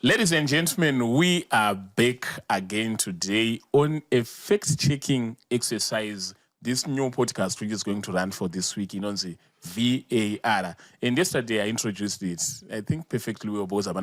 Ladies and gentlemen, we are back again today on a fact-checking exercise. This new podcast which is going to run for this week, the VAR. And yesterday I introduced it, I think perfectly well, just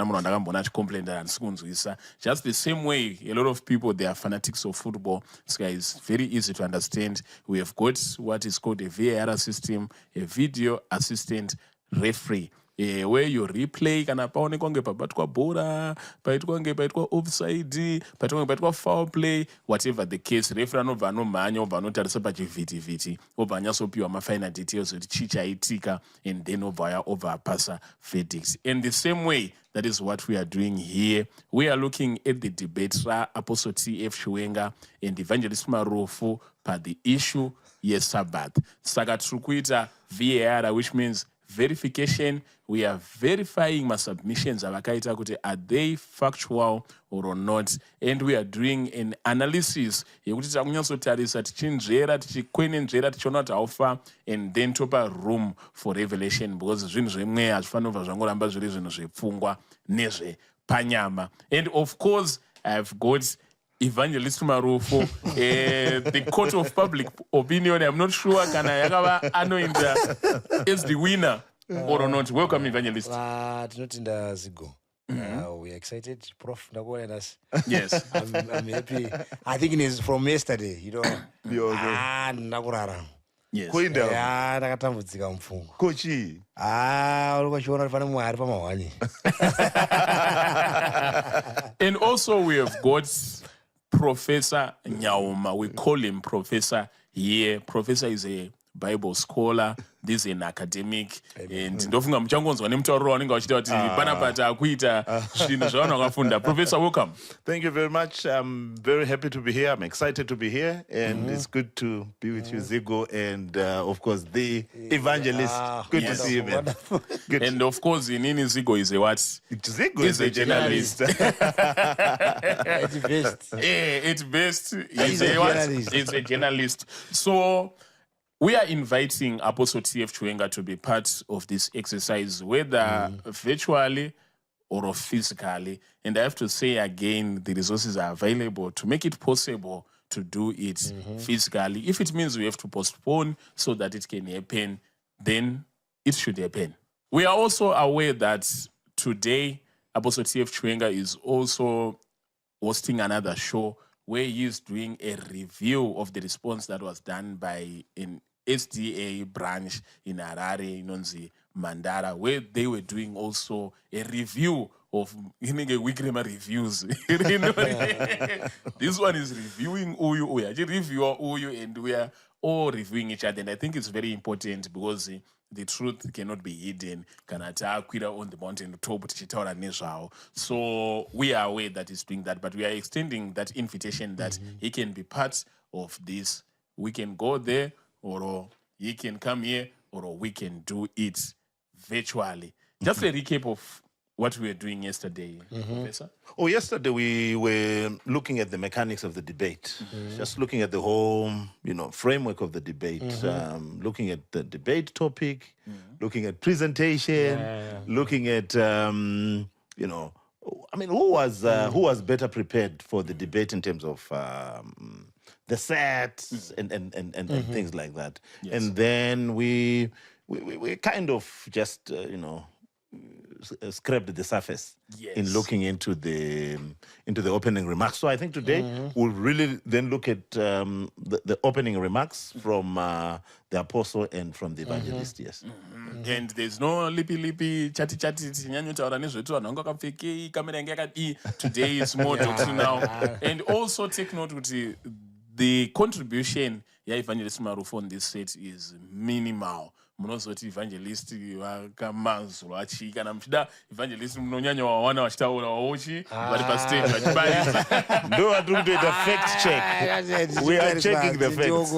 the same way a lot of people, they are fanatics of football. This guy is very easy to understand. We have got what is called a VAR system, a video assistant referee. Where you replay kana paonekwa nge pabatwa bhora, paitwa nge paitwa offside, paitwa nge paitwa foul play, whatever the case, referee anobva anomhanya obva anotarisa pachivhiti-vhiti obva anyasopiwa mafinal details kuti chii chaitika, and then obva apasa verdict. In the same way, that is what we are doing here. We are looking at the debate Apostle T.F. Chiwenga and Evangelist Marufu per the issue yes Sabbath. Saka tiri kuita VAR, which means verification. We are verifying my submissions avakaita kuti are they factual or not, and we are doing an analysis yekuti takunyatsotarisa tichinzvera tichikwenenzvera tichiona kuti haufa, and then topa room for revelation, because zvinhu zvemweya hazvifanira kubva zvangoramba zviri zvinhu zvepfungwa nezvepanyama. And of course I have got Evangelist Marufu, the court of public opinion. I'm not sure kana yakava anoinda as the winner or not. Welcome, Evangelist. Tinotinda Zigo. We're excited, Prof. Yes. I'm happy. I think it is from yesterday, nakurara. Yes. Ndakatambudzika mupfungwa. Kochi. Urikuchiona kuti pane mwari pamahwani. And also we have got Professor Nyauma. We call him Professor here. Professor is a Bible scholar. This is an academic. And ndofunga mchangonzwa nemutauriro wanenge wachita kuti panapata akuita zvinhu zvavanhu vakafunda. Professor, welcome. Thank you very much. I'm very happy to be here. I'm excited to be here. And it's good to be with you, Zigo. And of course, the evangelist. Good to see you, man. Good. And of course, Nini Zigo is a what? Zigo is a journalist. At best. At best, he's a what? He's a journalist. So we are inviting Apostle T.F. Chiwenga to be part of this exercise, whether virtually or physically. And I have to say again, the resources are available to make it possible to do it physically. If it means we have to postpone so that it can happen, then it should happen. We are also aware that today, Apostle T.F. Chiwenga is also hosting another show where he is doing a review of the response that was done by an SDA branch in Harare, Inonzi, Mandara, where they were doing also a review of weekly reviews. This one is reviewing Uyu, and we are all reviewing each other. And I think it's very important because the truth cannot be hidden. Kanata kwira on the mountain top tichitaura nezvao. So we are aware that he's doing that, but we are extending that invitation that he can be part of this. We can go there, or he can come here, or we can do it virtually. Just a recap of what we were doing yesterday, Professor. Oh, yesterday we were looking at the mechanics of the debate, just looking at the whole, framework of the debate, looking at the debate topic, looking at presentation, looking at, who was better prepared for the debate in terms of the sets and things like that. Yes. And then we kind of just, scraped the surface in looking into the opening remarks. So I think today we'll really then look at the opening remarks from the apostle and from the evangelist. Yes. And there's no lippy chatty today is more doctrinal. And also take note with the contribution Evangelist Marufu on this set is minimal. Munozoti evangelist vakamazwa kana muchida evangelist munonyanya wawana vachitaura wauchi vari pastage vachibarisa. No, I don't do the fact check. We are checking the facts.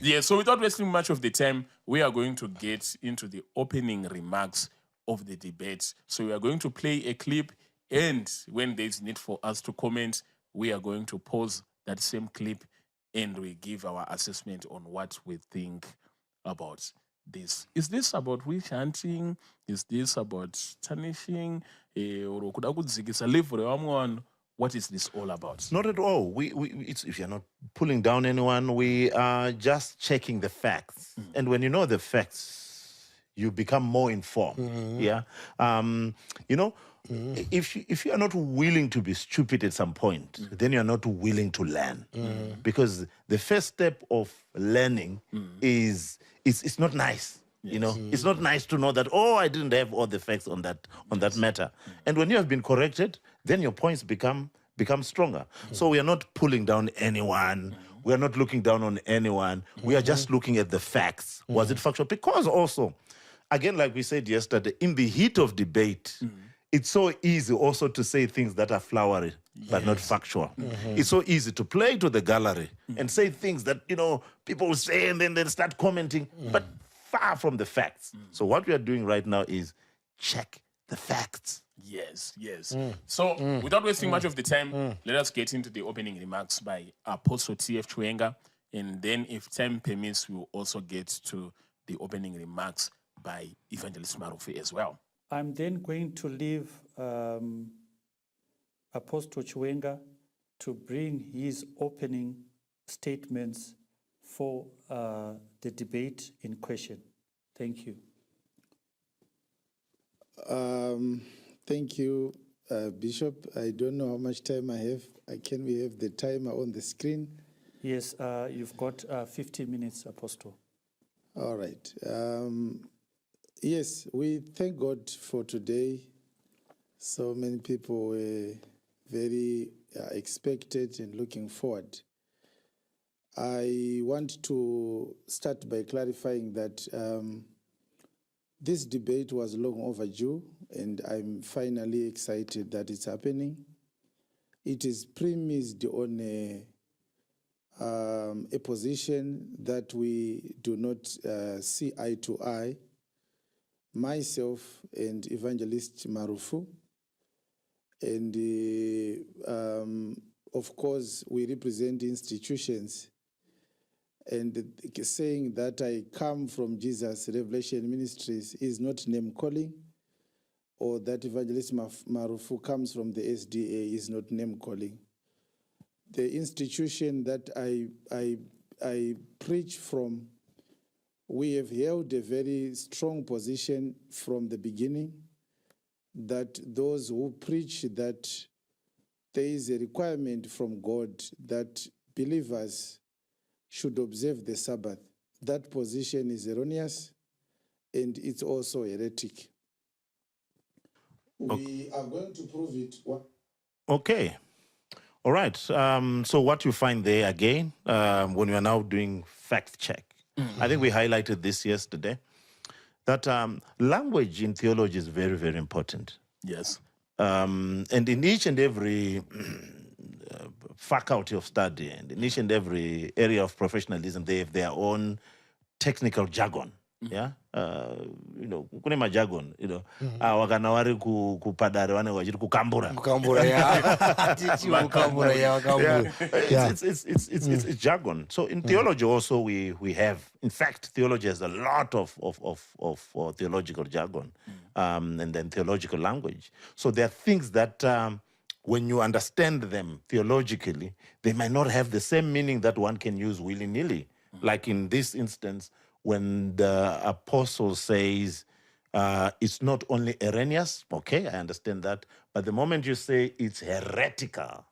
Yes, so without wasting much of the time, we are going to get into the opening remarks of the debate. So we are going to play a clip, and when there's need for us to comment, we are going to pause that same clip and we give our assessment on what we think about this? Is this about witch hunting? Is this about tarnishing? Or kuda kudzikisa level yevamwe vanhu? What is this all about? Not at all. If you're not pulling down anyone, we are just checking the facts. And when you know the facts, you become more informed. Yeah. If you are not willing to be stupid at some point, then you're not willing to learn. Because the first step of learning is it's not nice. You know, it's not nice to know that, oh, I didn't have all the facts on that matter. And when you have been corrected, then your points become stronger. So we are not pulling down anyone. We are not looking down on anyone. We are just looking at the facts. Was it factual? Because also, again, like we said yesterday, in the heat of debate, it's so easy also to say things that are flowery, but not factual. It's so easy to play to the gallery and say things that, people will say and then they start commenting, but far from the facts. So what we are doing right now is check the facts. Yes. So without wasting much of the time, let us get into the opening remarks by Apostle T.F. Chiwenga. And then if time permits, we will also get to the opening remarks by Evangelist Marufu as well. I'm then going to leave Apostle Chiwenga to bring his opening statements for the debate in question. Thank you. Thank you, Bishop. I don't know how much time I have. Can we have the timer on the screen? Yes, you've got 15 minutes, Apostle. All right. Yes, we thank God for today. So many people were very expected and looking forward. I want to start by clarifying that this debate was long overdue, and I'm finally excited that it's happening. It is premised on a position that we do not see eye to eye. Myself and Evangelist Marufu, and of course we represent institutions. And saying that I come from Jesus Revelation Ministries is not name calling, or that Evangelist Marufu comes from the SDA is not name calling. The institution that I preach from, we have held a very strong position from the beginning that those who preach that there is a requirement from God that believers should observe the Sabbath. That position is erroneous, and it's also heretic. We are going to prove it. Okay. All right. So what you find there again, when you are now doing fact check, I think we highlighted this yesterday, that language in theology is very, very important. Yes. And in each and every faculty of study and in each and every area of professionalism, they have their own technical jargon. Yeah, kune majargon, wakana wari kupadare wane wachiri kukambura. It's jargon. So in theology also we have, in fact, theology has a lot of theological jargon, and then theological language. So there are things that when you understand them theologically, they might not have the same meaning that one can use willy-nilly. Like in this instance, when the apostle says it's not only erroneous, okay, I understand that, but the moment you say it's heretical,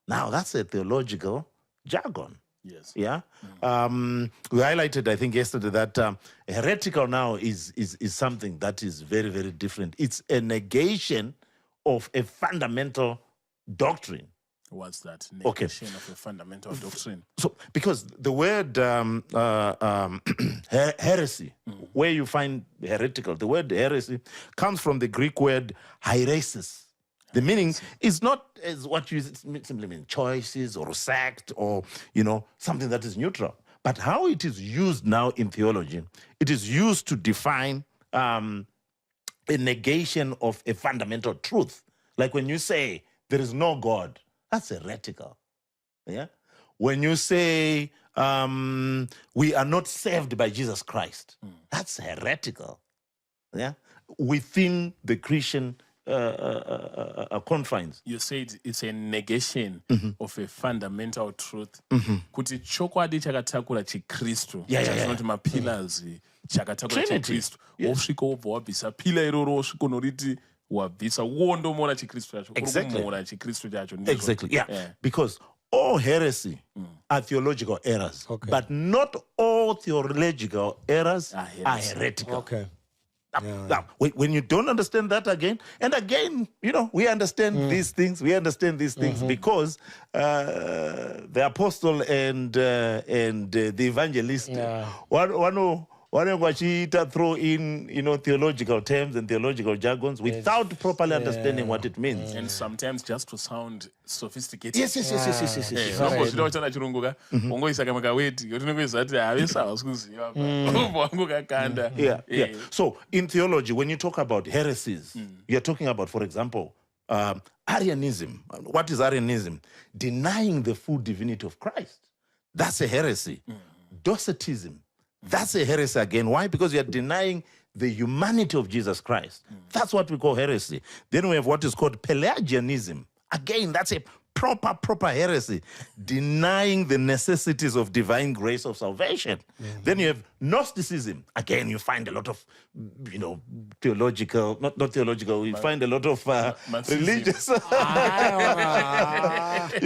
now that's a theological jargon. Yes. Yeah. We highlighted, I think, yesterday that heretical now is something that is very, very different. It's a negation of a fundamental doctrine. What's that? Negation of a fundamental doctrine. So, because the word heresy, where you find heretical, the word heresy comes from the Greek word hairesis. The meaning is not as what you simply mean, choices or sect or, something that is neutral. But how it is used now in theology, it is used to define a negation of a fundamental truth. Like when you say there is no God, that's heretical. Yeah. When you say we are not saved by Jesus Christ. That's heretical. Yeah, within the Christian confines. You said it's a negation of a fundamental truth. Kuti chokwadi chakatakura chikristu. Chatinoti mapillars chakatakura chikristu. Wosvika wobva wabvisa pila iroro wosvika unoriti wabvisa wondomona chikristu chacho. Kurumura chikristu chacho. Exactly. Yeah. Because all heresy are theological errors, but not all theological errors are heretical. Okay. Now, when you don't understand that again, and again, we understand these things. We understand these things because the apostle and the evangelist, one throw in, theological terms and theological jargons without properly understanding what it means. And sometimes just to sound sophisticated. Yes. Yeah. So in theology, when you talk about heresies, you're talking about, for example, Arianism. What is Arianism? Denying the full divinity of Christ. That's a heresy. Docetism. That's a heresy again. Why? Because you're denying the humanity of Jesus Christ. That's what we call heresy. Then we have what is called Pelagianism. Again, that's a proper heresy, denying the necessities of divine grace of salvation. Then you have Gnosticism. Again, you find a lot of, theological, not theological, you find a lot of religious. You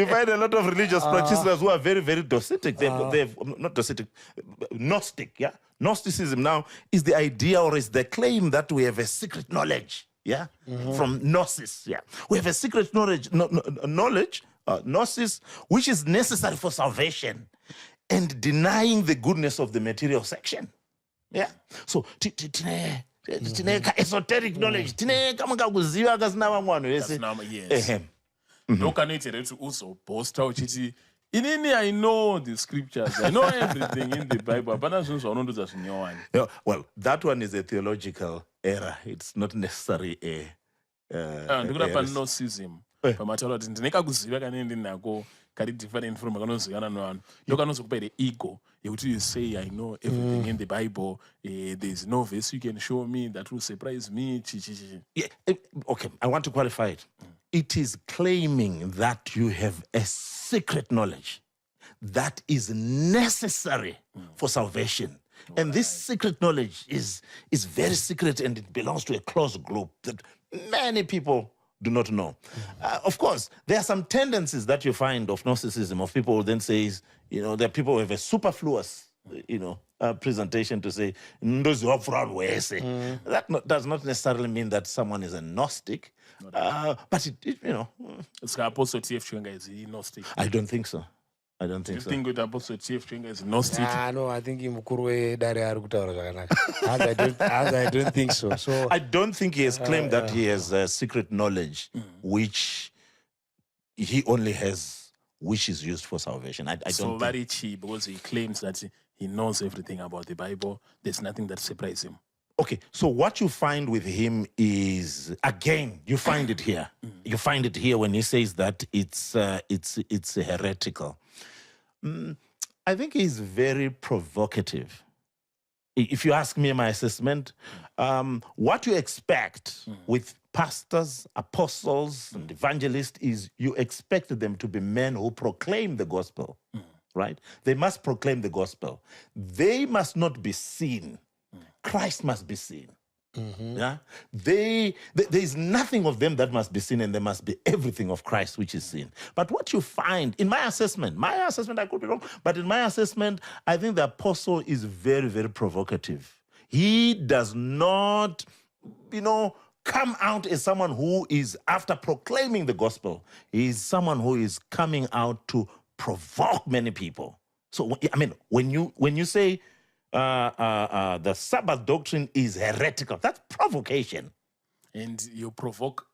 find a lot of religious practitioners who are very, very docetic. They've not docetic, Gnostic, yeah? Gnosticism now is the idea or is the claim that we have a secret knowledge. Yeah, from gnosis. Yeah, we have a secret knowledge, gnosis, which is necessary for salvation, and denying the goodness of the material section. Yeah, so esoteric knowledge. Yes. I know the scriptures. I know everything in the Bible. Yeah, well, that one is a theological error. It's not necessarily a Gnosticism. Different from the ego. You say, I know everything in the Bible. There's no verse you can show me that will surprise me. Yeah, okay, I want to qualify it. It is claiming that you have a secret knowledge that is necessary for salvation. And this secret knowledge is very secret, and it belongs to a close group that many people do not know. Of course, there are some tendencies that you find of Gnosticism, of people who then say, there are people who have a superfluous, presentation to say, that does not necessarily mean that someone is a Gnostic, but It's Apostle T.F. Chiwenga is he Gnostic? I don't think so. I don't think you so. think with Apostle T.F. Chiwenga is Gnostic? No, I think I don't think so. So I don't think he has claimed that he has a secret knowledge which he only has, which is used for salvation. I don't think. Very cheap because he claims that he knows everything about the Bible. There's nothing that separates him. Okay, so what you find with him is, again, you find it here. You find it here when he says that it's heretical. I think he's very provocative. If you ask me my assessment, what you expect with pastors, apostles, and evangelists is you expect them to be men who proclaim the gospel, right? They must proclaim the gospel. They must not be seen. Christ must be seen. Yeah, there is nothing of them that must be seen, and there must be everything of Christ which is seen. But what you find, in my assessment, I could be wrong, but in my assessment, I think the apostle is very, very provocative. He does not, come out as someone who is after proclaiming the gospel. He is someone who is coming out to provoke many people. So, I mean, when you say the Sabbath doctrine is heretical, that's provocation. And you provoke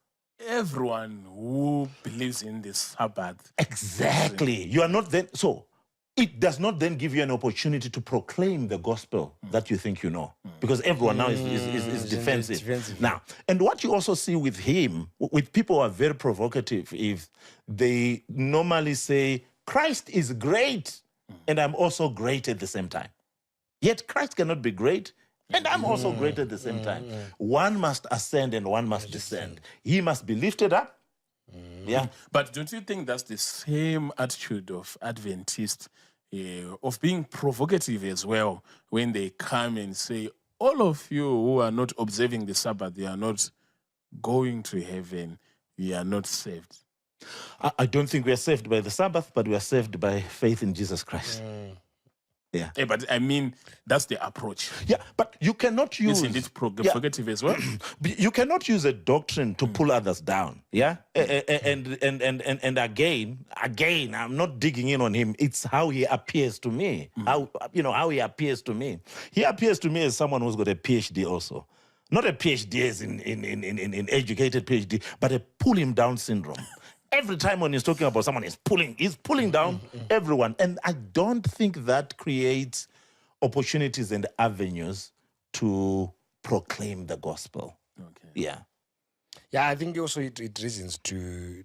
everyone who believes in the Sabbath. Exactly. You are not then, so it does not then give you an opportunity to proclaim the gospel that you think you know, because everyone now is defensive. Now, and what you also see with him, with people who are very provocative, if they normally say, Christ is great, and I'm also great at the same time. Yet Christ cannot be great, and I'm also great at the same time. One must ascend and one must descend. He must be lifted up. Yeah. But don't you think that's the same attitude of Adventists, of being provocative as well, when they come and say, all of you who are not observing the Sabbath, you are not going to heaven, you are not saved? I don't think we are saved by the Sabbath, but we are saved by faith in Jesus Christ. Yeah. But I mean, that's the approach. Yeah, but you cannot use... Isn't it provocative as well? You cannot use a doctrine to pull others down. Yeah, and again, I'm not digging in on him. It's how he appears to me. How he appears to me. He appears to me as someone who's got a PhD also, not a PhD as in educated PhD, but a pull him down syndrome. Every time when he's talking about someone, he's pulling down everyone, and I don't think that creates opportunities and avenues to proclaim the gospel. Okay. Yeah. Yeah, I think also it reasons to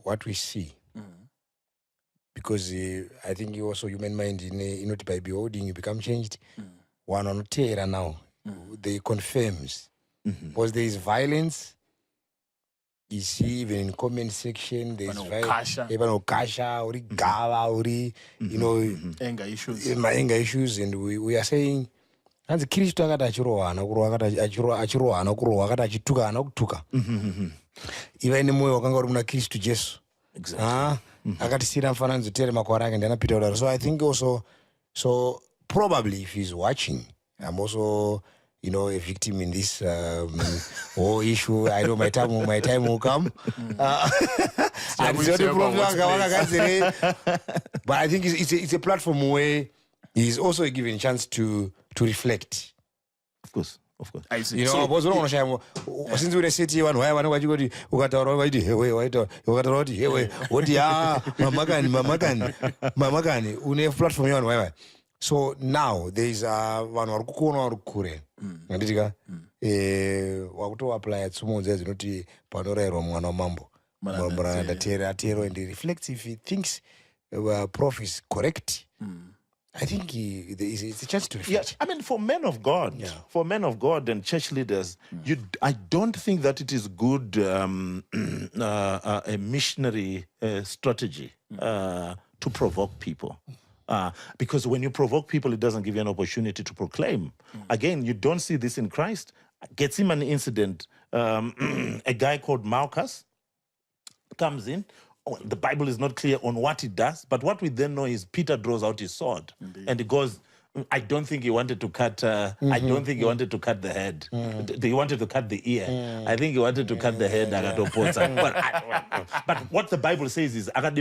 what we see. Because I think you also human mind by beholding you become changed. One on terror now, they confirms. Because there is violence. You see, even in comment section, there's violence. Even Okasha, or Gala, or Anger issues. anger issues, and we are saying, and the Kristo akati achirohana kurohwa akati achitukana kutuka. Iva ine mwoyo wakanga uri muna Kristu Jesu. Akatisiyira mufananidzo tere makwara ake ndanapita kudaro. So I think also, so probably if he's watching, I'm also a victim in this whole issue. I know my time will come. But I think it's a platform where he's also given a chance to reflect. Of course. I see. Because since we say to you, why you go so now there is one vari kuona vari kure anditika wakuto apply tsumo dze dzinoti panorayirwa mwana wamambo mwana ndatero and he reflects if he thinks prof is correct. I think it's a chance to reflect. Yeah, I mean, for men of God, and church leaders, I don't think that it is good a missionary strategy to provoke people. Because when you provoke people, it doesn't give you an opportunity to proclaim. Again, you don't see this in Christ. Gethsemane incident, a guy called Malchus comes in. The Bible is not clear on what he does, but what we then know is Peter draws out his sword. And he goes, I don't think he wanted to cut. I don't think he wanted to cut the head. He wanted to cut the ear. I think he wanted to cut the head. But what the Bible says is, and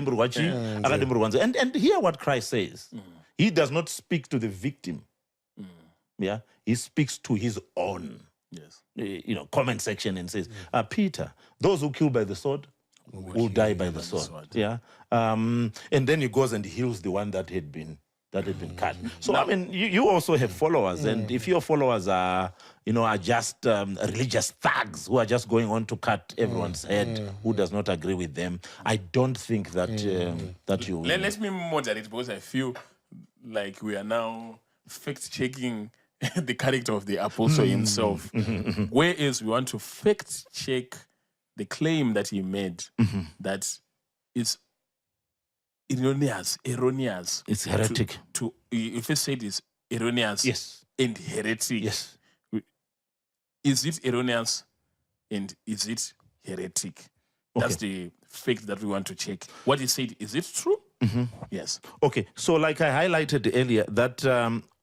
hear what Christ says. He does not speak to the victim. Yeah, he speaks to his own. Yes. Comment section and says, Peter, those who kill by the sword will die by the sword. Yeah, and then he goes and heals the one that had been cut. So I mean, you also have followers, and if your followers are just religious thugs who are just going on to cut everyone's head who does not agree with them, I don't think that that you. Let me moderate, because I feel like we are now fact checking the character of the apostle himself. Whereas we want to fact check the claim that he made that it's erroneous. It's heretic. If you said it's erroneous, yes, and heretic, yes, is it erroneous and is it heretic? That's the fact that we want to check. What he said, is it true? Yes. Okay. So, like I highlighted earlier, that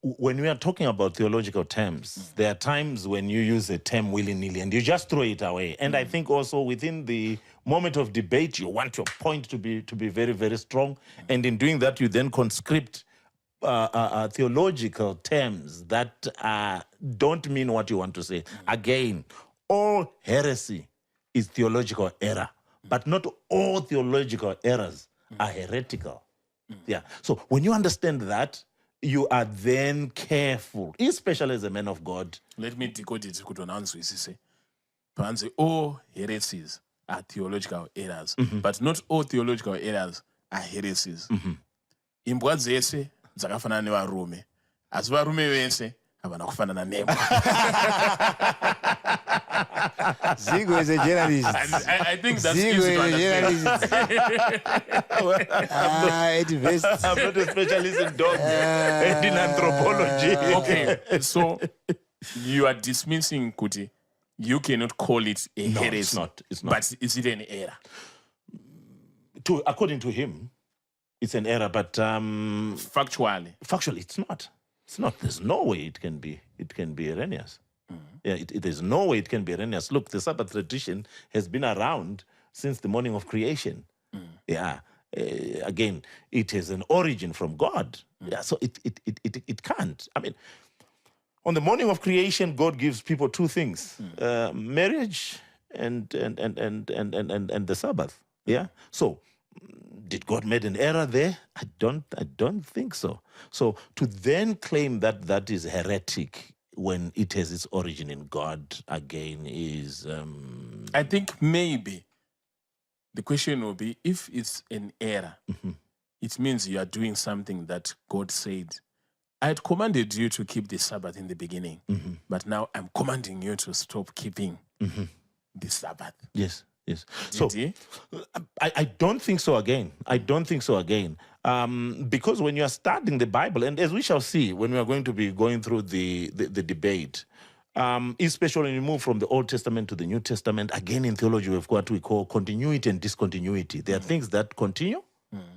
when we are talking about theological terms, there are times when you use a term willy-nilly and you just throw it away. And I think also within the moment of debate, you want your point to be very, very strong. And in doing that, you then conscript theological terms that don't mean what you want to say. Again, all heresy is theological error, but not all theological errors are heretical. Yeah. So when you understand that, you are then careful, especially as a man of God. Let me decode it. All heresies are theological errors, but not all theological errors are heresies. imbwa dzese dzakafanana nevarume asi varume vese havana kufanana nembwa. Zigo is a journalist. I think that's Zigo easy to is a understand. journalist. I'm not a specialist in dogs and in anthropology. Okay, so you are dismissing Kuti. You cannot call it a heresy. It's not. It's not. But is it an error? According to him, it's an error, but Factually. it's not. It's not. There's no way it can be. It can be erroneous. Yeah, there's no way it can be erroneous. Look, the Sabbath tradition has been around since the morning of creation. Yeah. Again, it has an origin from God. Yeah. So it can't. I mean, on the morning of creation, God gives people two things: marriage and the Sabbath. Yeah. So, did God make an error there? I don't think so. So to then claim that that is heretic when it has its origin in God again is. I think maybe the question will be, if it's an error, it means you are doing something that God said. I had commanded you to keep the Sabbath in the beginning, but now I'm commanding you to stop keeping the Sabbath. Yes. So Did I don't think so again. Because when you are studying the Bible, and as we shall see when we are going to be going through the debate, especially when you move from the Old Testament to the New Testament, again in theology we've got what we call continuity and discontinuity. There are things that continue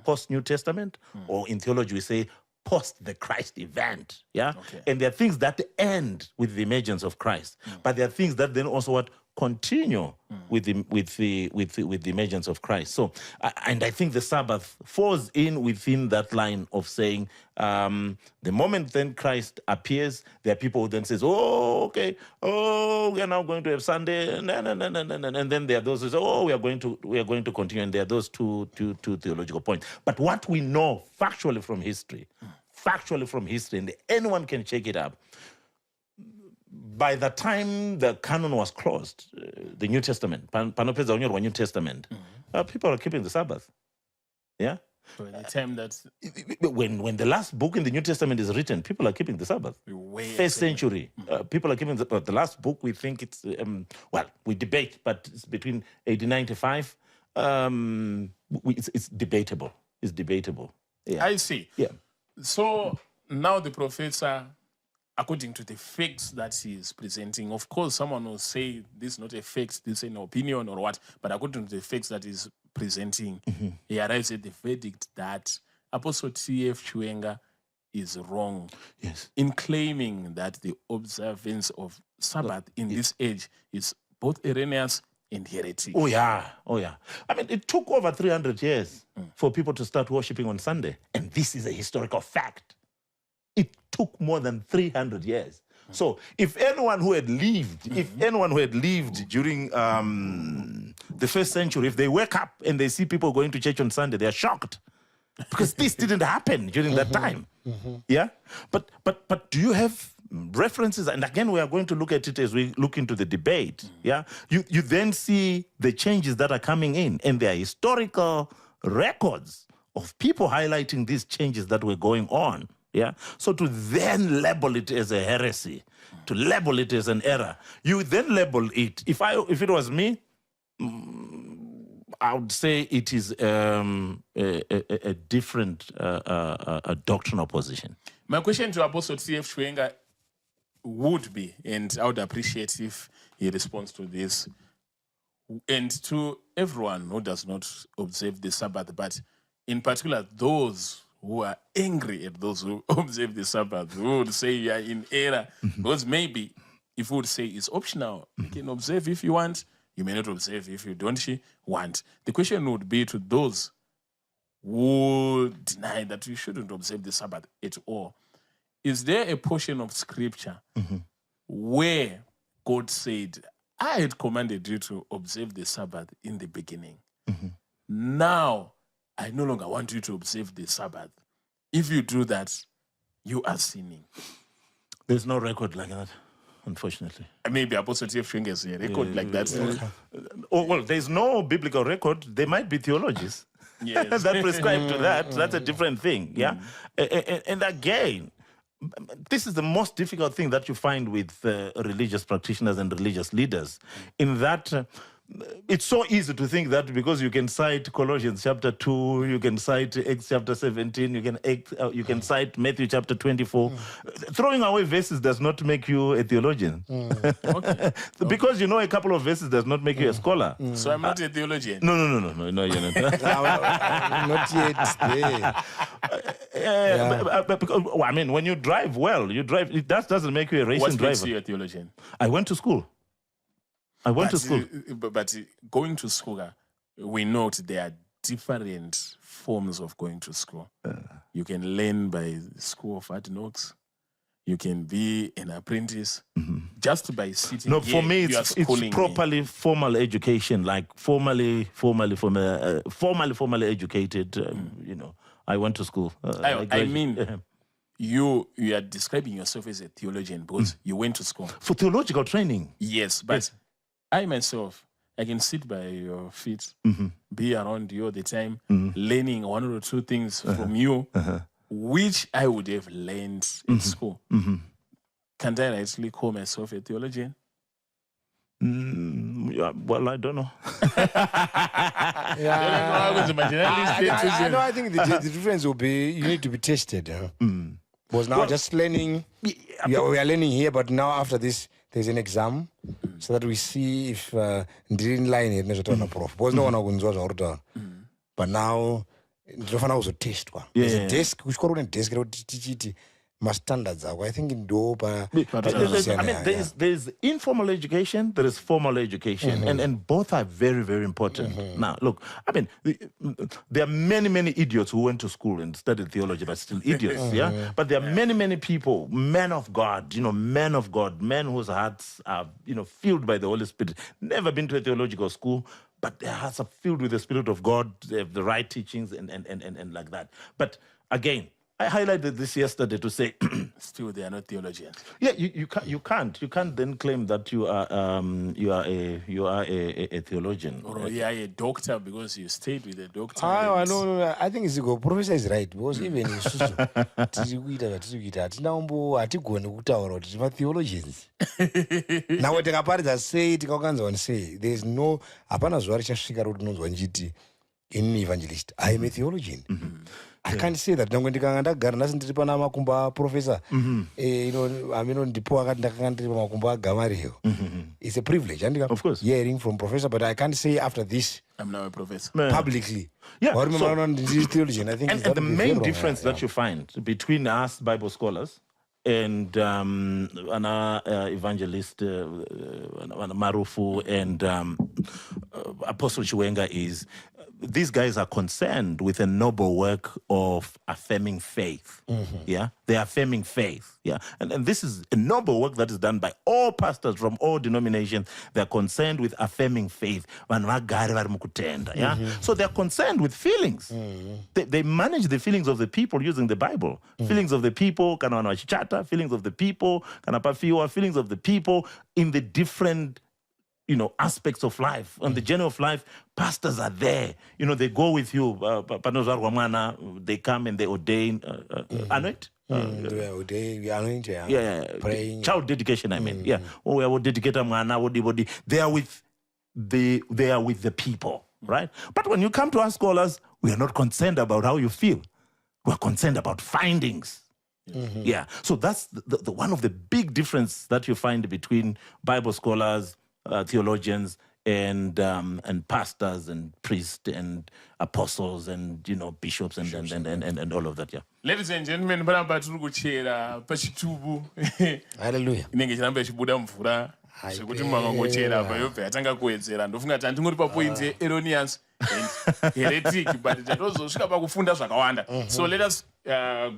post-New Testament, or in theology we say post the Christ event, yeah? Okay. And there are things that end with the emergence of Christ, but there are things that then also continue with the emergence of Christ. So, and I think the Sabbath falls in within that line of saying, the moment then Christ appears, there are people who then says, oh, okay, oh, we are now going to have Sunday, and then there are those who say, oh, we are going to continue, and there are those two theological points. But what we know factually from history, and anyone can check it up. By the time the canon was closed, the New Testament, Panopeza New Testament, people are keeping the Sabbath. Yeah? So at the time that when the last book in the New Testament is written, people are keeping the Sabbath. First century, people are keeping the last book. We think it's, we debate, but it's between 1895. It's debatable. It's debatable. Yeah. I see. Yeah. So now the professor, according to the facts that he is presenting, of course, someone will say this is not a fact, this is an opinion or what, but according to the facts that he's presenting, he arrives at the verdict that Apostle T.F. Chiwenga is wrong in claiming that the observance of Sabbath in this age is both erroneous and heretic. Oh, yeah. I mean, it took over 300 years for people to start worshiping on Sunday, and this is a historical fact. It took more than 300 years. So if anyone who had lived, during the first century, if they wake up and they see people going to church on Sunday, they are shocked because this didn't happen during that time. Yeah, but do you have references? And again, we are going to look at it as we look into the debate. Yeah, you then see the changes that are coming in, and there are historical records of people highlighting these changes that were going on. Yeah. So to then label it as a heresy, to label it as an error, you then label it. If it was me, I would say it is a different doctrinal position. My question to Apostle T.F. Chiwenga would be, and I would appreciate if he responds to this, and to everyone who does not observe the Sabbath, but in particular those who are angry at those who observe the Sabbath, who would say you are in error. Because maybe if we would say it's optional, you can observe if you want, you may not observe if you don't want. The question would be to those who deny that you shouldn't observe the Sabbath at all. Is there a portion of scripture where God said, I had commanded you to observe the Sabbath in the beginning. Now, I no longer want you to observe the Sabbath. If you do that, you are sinning. There's no record like that, unfortunately. Maybe Apostle T.F. Chiwenga has a record like that. Well, there's no biblical record. There might be theologies. Yes. that prescribe to that. That's a different thing. Yeah. And again, this is the most difficult thing that you find with religious practitioners and religious leaders, in that it's so easy to think that because you can cite Colossians chapter 2, you can cite Acts chapter 17, you can cite Matthew chapter 24. Throwing away verses does not make you a theologian. Okay. Because you know a couple of verses does not make you a scholar. So I'm not a theologian. No, you're not. Not yet there. But because, well, I mean, when you drive well, that doesn't make you a racing What driver. makes you a theologian? I went to school. But going to school, we note there are different forms of going to school. You can learn by School of Hard Knocks. You can be an apprentice just by sitting. No, here, for me, you are it's schooling properly formal education, like formally educated. You know, I went to school. I mean, you are describing yourself as a theologian because you went to school. for theological training. Yes, but I myself, I can sit by your feet, be around you all the time, learning one or two things from you, which I would have learned in school. Can I rightly call myself a theologian? Yeah, well, I don't know. I think the difference will be you need to be tested. Because now just learning, we are learning here, but now after this, there's an exam so that we see if ndiri in line here nezvotaura naprof. Because no one akunzwa zvauri. But now ndinofana kuzotestwa. There's a desk, kuchikoro kune desk rekuti tichiti standards ako. I think ndo pa. I mean, there's informal education, there is formal education, and both are very, very important. Now, look, I mean, there are many idiots who went to school and studied theology, but still idiots, yeah? But there are many people, men of God, men whose hearts are, filled by the Holy Spirit, never been to a theological school, but their hearts are filled with the Spirit of God, they have the right teachings and like that. But again, I highlighted this yesterday to say, Still, they are not theologians. yeah, you can't then claim that you are a theologian. Or you are a doctor because you stayed with a doctor. No. I think Professor is right because even hatigoni kutaura kuti tima theologians. Now tikaparidza sei tikakanzwa sei, there's no hapana zuva richasvika roti unonzwa nchiti in evangelist I am a theologian. I can't say that. Ndikanga ndagara ndasi ndiri pana makumbo aprofessor ndipo akati ndakanga ndiri pamakumbo agamariel. It's a privilege. Of course. Hearing from professor, but I can't say after this I'm now a professor. publicly. Yeah, theologian. I think and the main difference that you find between us Bible scholars and Evangelist Marufu and Apostle Chiwenga is these guys are concerned with a noble work of affirming faith. Yeah, they are affirming faith. Yeah, and this is a noble work that is done by all pastors from all denominations. They are concerned with affirming faith. Yeah, so they are concerned with feelings. They manage the feelings of the people using the Bible. Feelings of the people, feelings of the people, feelings of the people in the different aspects of life. On the journey of life, pastors are there. They go with you. They come and they ordain, anoint. praying. Child dedication, I mean. Yeah. We are dedicated. They are with the people, right? But when you come to us scholars, we are not concerned about how you feel. We are concerned about findings. Yeah. So that's the one of the big difference that you find between Bible scholars, theologians, and pastors and priests and apostles and bishops and all of that. Yeah. Ladies and gentlemen, panapa tiri kuchera pachitubu. Hallelujah. Inenge chiramba chibuda mvura. Zvekuti makangochera apa yobva yatanga kuwedzera. Ndofunga kuti handingori papoint ye-erroneous and heretic, but tatozosvika pakufunda zvakawanda. So let us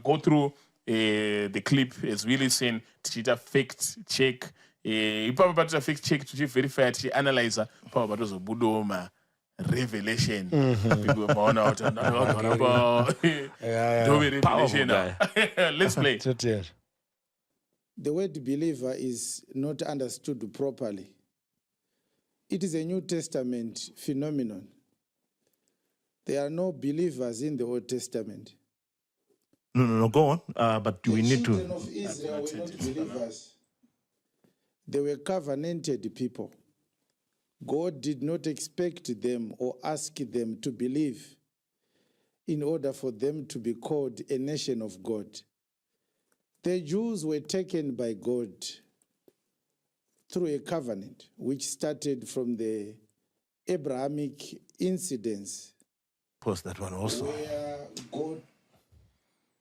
go through the clip as we listen. Tichita fact check. Ipapo patoita fact check, tichiverify, tichianalyze, papa patozobudawo ma-revelation. People maona kuti revelation. Let's play. The word believer is not understood properly. It is a New Testament phenomenon. There are no believers in the Old Testament. No, go on. But we need The children to. of Israel were not believers. They were covenanted people. God did not expect them or ask them to believe in order for them to be called a nation of God. The Jews were taken by God through a covenant which started from the Abrahamic incidents Post that one also. where God.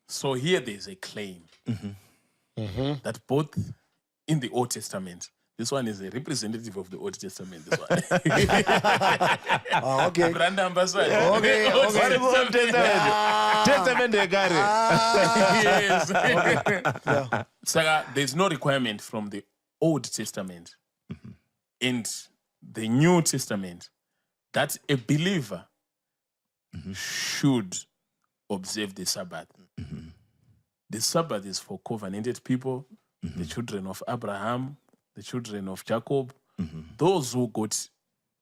So here there's a claim that both in the Old Testament, this one is a representative of the Old Testament, this one. Okay. Brand ambassador. Okay, Old okay. Old Testament. Testament they got it. Yes. Saga, there's no requirement from the Old Testament and the New Testament that a believer should observe the Sabbath. The Sabbath is for covenanted people, the children of Abraham, the children of Jacob, those who got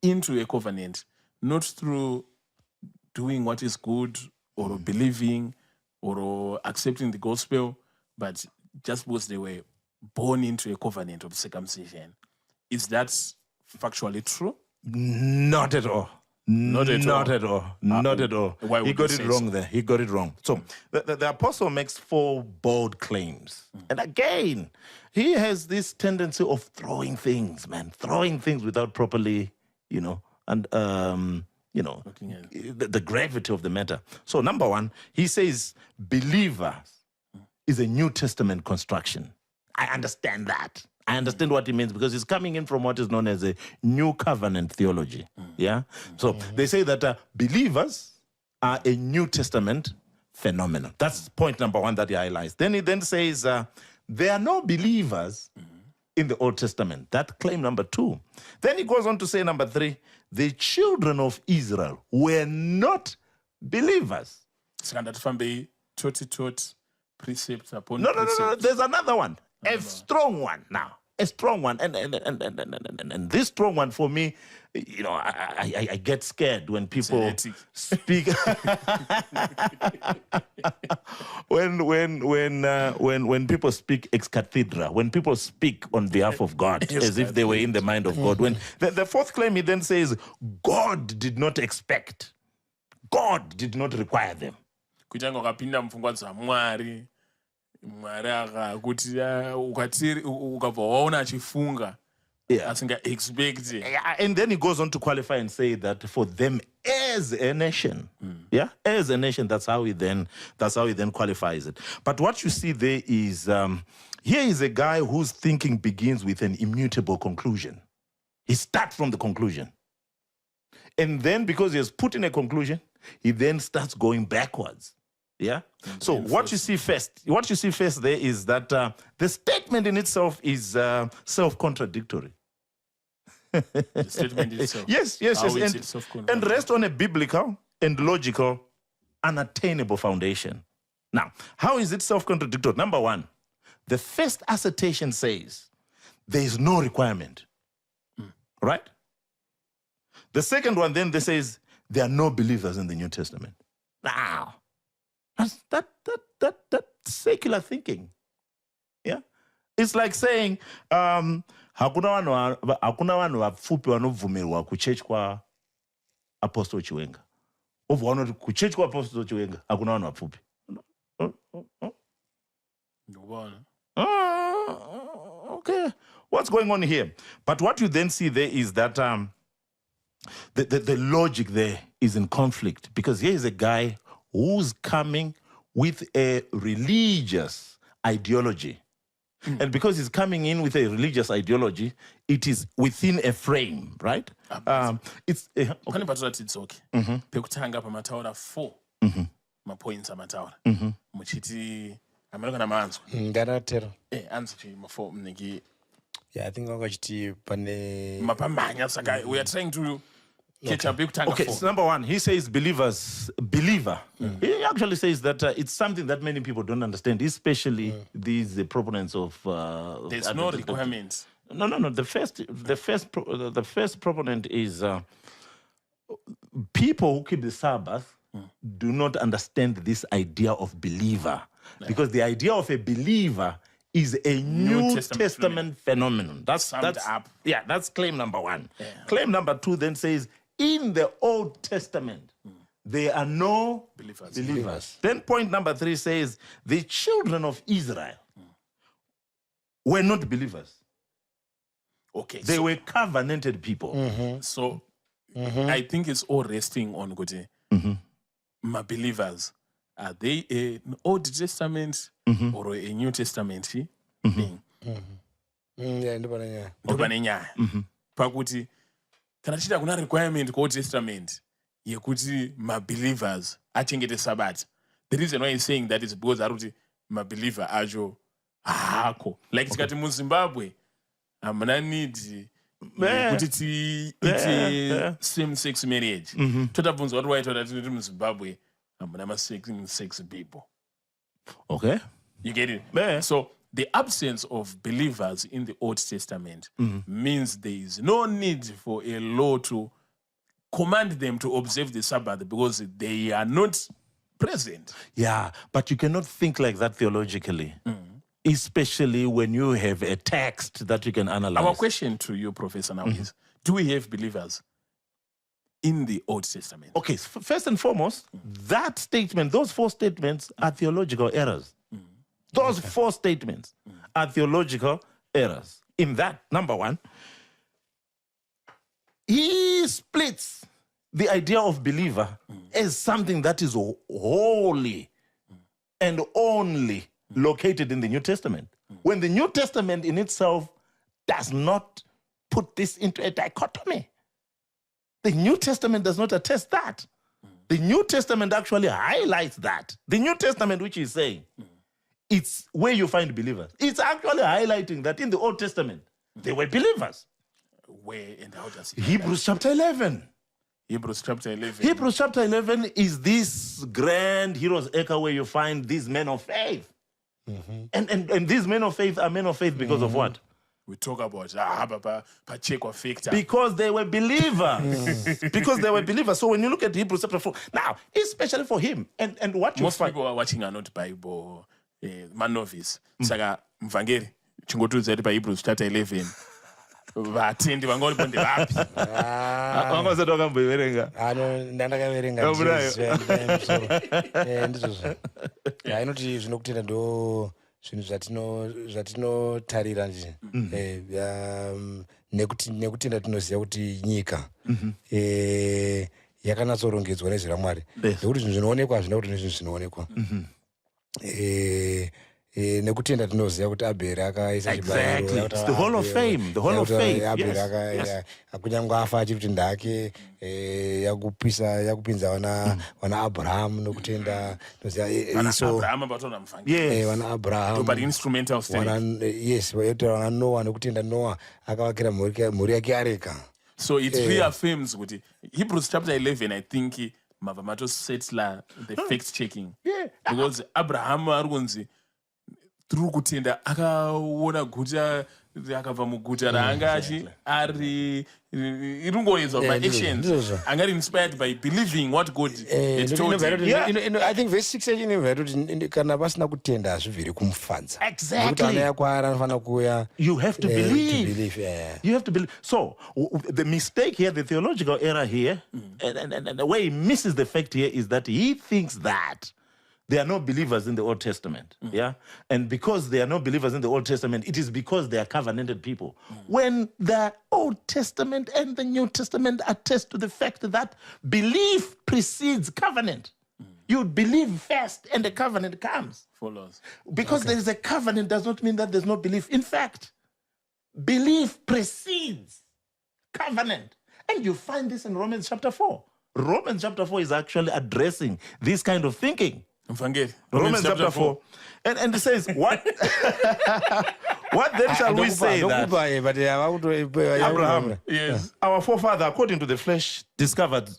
into a covenant, not through doing what is good or believing or accepting the gospel, but just because they were born into a covenant of circumcision. Is that factually true? Not at all. Not at all. Not at all. Not at all. Why would He got you it say wrong so? there. He got it wrong. So the apostle makes 4 bold claims. And again, he has this tendency of throwing things, man. Throwing things without properly, and Looking at the gravity of the matter. So number 1, he says believers is a New Testament construction. I understand that. I understand what he means because he's coming in from what is known as a New Covenant theology. Yeah? So they say that believers are a New Testament phenomenon. That's point number 1 that he highlights. Then he then says there are no believers in the Old Testament. That claim number 2. Then he goes on to say number 3, the children of Israel were not believers. Fambe, taught, precept upon No. precept. There's another one. A strong one now. A strong one. And this strong one for me, I get scared when people heretic. speak. when people speak ex cathedra, when people speak on behalf of God, as if they were in the mind of God. When the 4th claim, he then says, God did not expect. God did not require them. Kuchanga ukapinda mfungwa za Mwari akakuti ukabva waona achifunga asinga expect. Yeah, and then he goes on to qualify and say that for them as a nation, as a nation, that's how he then qualifies it. But what you see there is here is a guy whose thinking begins with an immutable conclusion. He starts from the conclusion, and then because he has put in a conclusion, he then starts going backwards. Yeah. So what you see first there is that the statement in itself is self-contradictory. The statement itself. Yes. How is it self-contradictory? And rest on a biblical and logical, unattainable foundation. Now, how is it self-contradictory? Number 1, the first assertion says there is no requirement. Right? The second one then they says there are no believers in the New Testament. Now, that secular thinking. Yeah? It's like saying hakuna vanhu vapfupi vanovhumirwa kuchechi kwa Apostle Chiwenga. Obva vanoti kuchechi kwa Apostle Chiwenga hakuna vanhu vapfupi. Okay. What's going on here? But what you then see there is that the logic there is in conflict, because here is a guy who's coming with a religious ideology. And because he's coming in with a religious ideology, it is within a frame, right? It's Ukanipatira tidzoke pekutanga pamataura 4 mapoints amataura muchiti amanokana maanzwa ngaratero anzi chi4 mniki. I think wakachiti pane mapamhanya saka we are trying to catch up pekutanga okay. 4. So number 1, he says believer. He actually says that it's something that many people don't understand, especially these proponents of. There's no requirement. No. The first proponent is people who keep the Sabbath do not understand this idea of believer. Because the idea of a believer is a New Testament phenomenon. That's up. Yeah, that's claim number one. Yeah. Claim number two then says, in the Old Testament, there are no believers. Then point number three says, the children of Israel were not believers. Okay. They were covenanted people. So I think it's all resting on good. My believers, are they an Old Testament or a New Testament thing? Yeah, ndopana nyaya. Ndopane nyaya. Pakuti kana tichita kuna requirement ku Old Testament yekuti mabelievers achengete Sabbath. The reason why he's saying that is because aruti mabeliever acho hako. Like tikati mu Zimbabwe amuna need kuti tiite same sex marriage. Totabvunzwa kuti waita kuti mu Zimbabwe amuna ma same sex people. Okay. You get it? So the absence of believers in the Old Testament means there is no need for a law to command them to observe the Sabbath because they are not present. Yeah, but you cannot think like that theologically, especially when you have a text that you can analyze. Our question to you, Professor, now is, do we have believers in the Old Testament? Okay, first and foremost, that statement, those four statements are theological errors. Those four statements are theological errors. In that, number one, he splits the idea of believer as something that is wholly and only located in the New Testament. When the New Testament in itself does not put this into a dichotomy. The New Testament does not attest that. The New Testament actually highlights that. The New Testament, which is saying, it's where you find believers. It's actually highlighting that in the Old Testament, they were believers. Where and how does it? Hebrews chapter 11. Hebrews chapter 11. Hebrews chapter 11 is this grand hero's acre where you find these men of faith. And these men of faith are men of faith because of what? We talk about Pacheco factor. Because they were believers. Because they were believers. So when you look at Hebrews chapter 4, now, especially for him, and what you most find, people who are watching are not Bible novice. Saka mvangeri chingotudzira kuti paHebrews chapter 11 vatendi vangori bonde vapi vangasati vakamboiverenga ndandakaverenga ndizvozvo inoti zvinokutenda ndo zvinhu zvatinotarira nje nekutenda tinoziva kuti nyika yakanatsorongedzwa nezvi raMwari nekuti zvinhu zvinoonekwa hazvina kuti nezvinhu zvinoonekwa nekutenda tinoziva kuti Abheri akaisa chibayiro. It's the whole of fame, the whole of faith. Abheri kunyange afa achiri kuti ndake yakupinza wana Abraham nekutenda Abraham batona mfangi. Wana Abraham. But instrumental state. Yes, wana Noah nekutenda Noah akavakira mhuri yake areka. So it reaffirms kuti Hebrews chapter 11 I think mavamato settler the fact checking. Because Abraham arunzi tiri kutenda akaona guta akabva muguta raanga ari irungoedzwa by actions angari inspired by believing what God had told him. I think verse 6 inovhera kuti kana pasina kutenda hazvibviri kumufadza. Exactly. Ana yakwara anofanira kuuya. You have to believe. You have to believe. So the mistake here, the theological error here, and the way he misses the fact here is that he thinks that there are no believers in the Old Testament. And because there are no believers in the Old Testament, it is because they are covenanted people. When the Old Testament and the New Testament attest to the fact that belief precedes covenant. You believe first and the covenant comes. Follows. Because there is a covenant does not mean that there's no belief. In fact, belief precedes covenant. And you find this in Romans chapter 4. Romans chapter 4 is actually addressing this kind of thinking. Romans chapter 4. And it says, what? What then shall we say that Abraham, Yes. our forefather, according to the flesh, discovered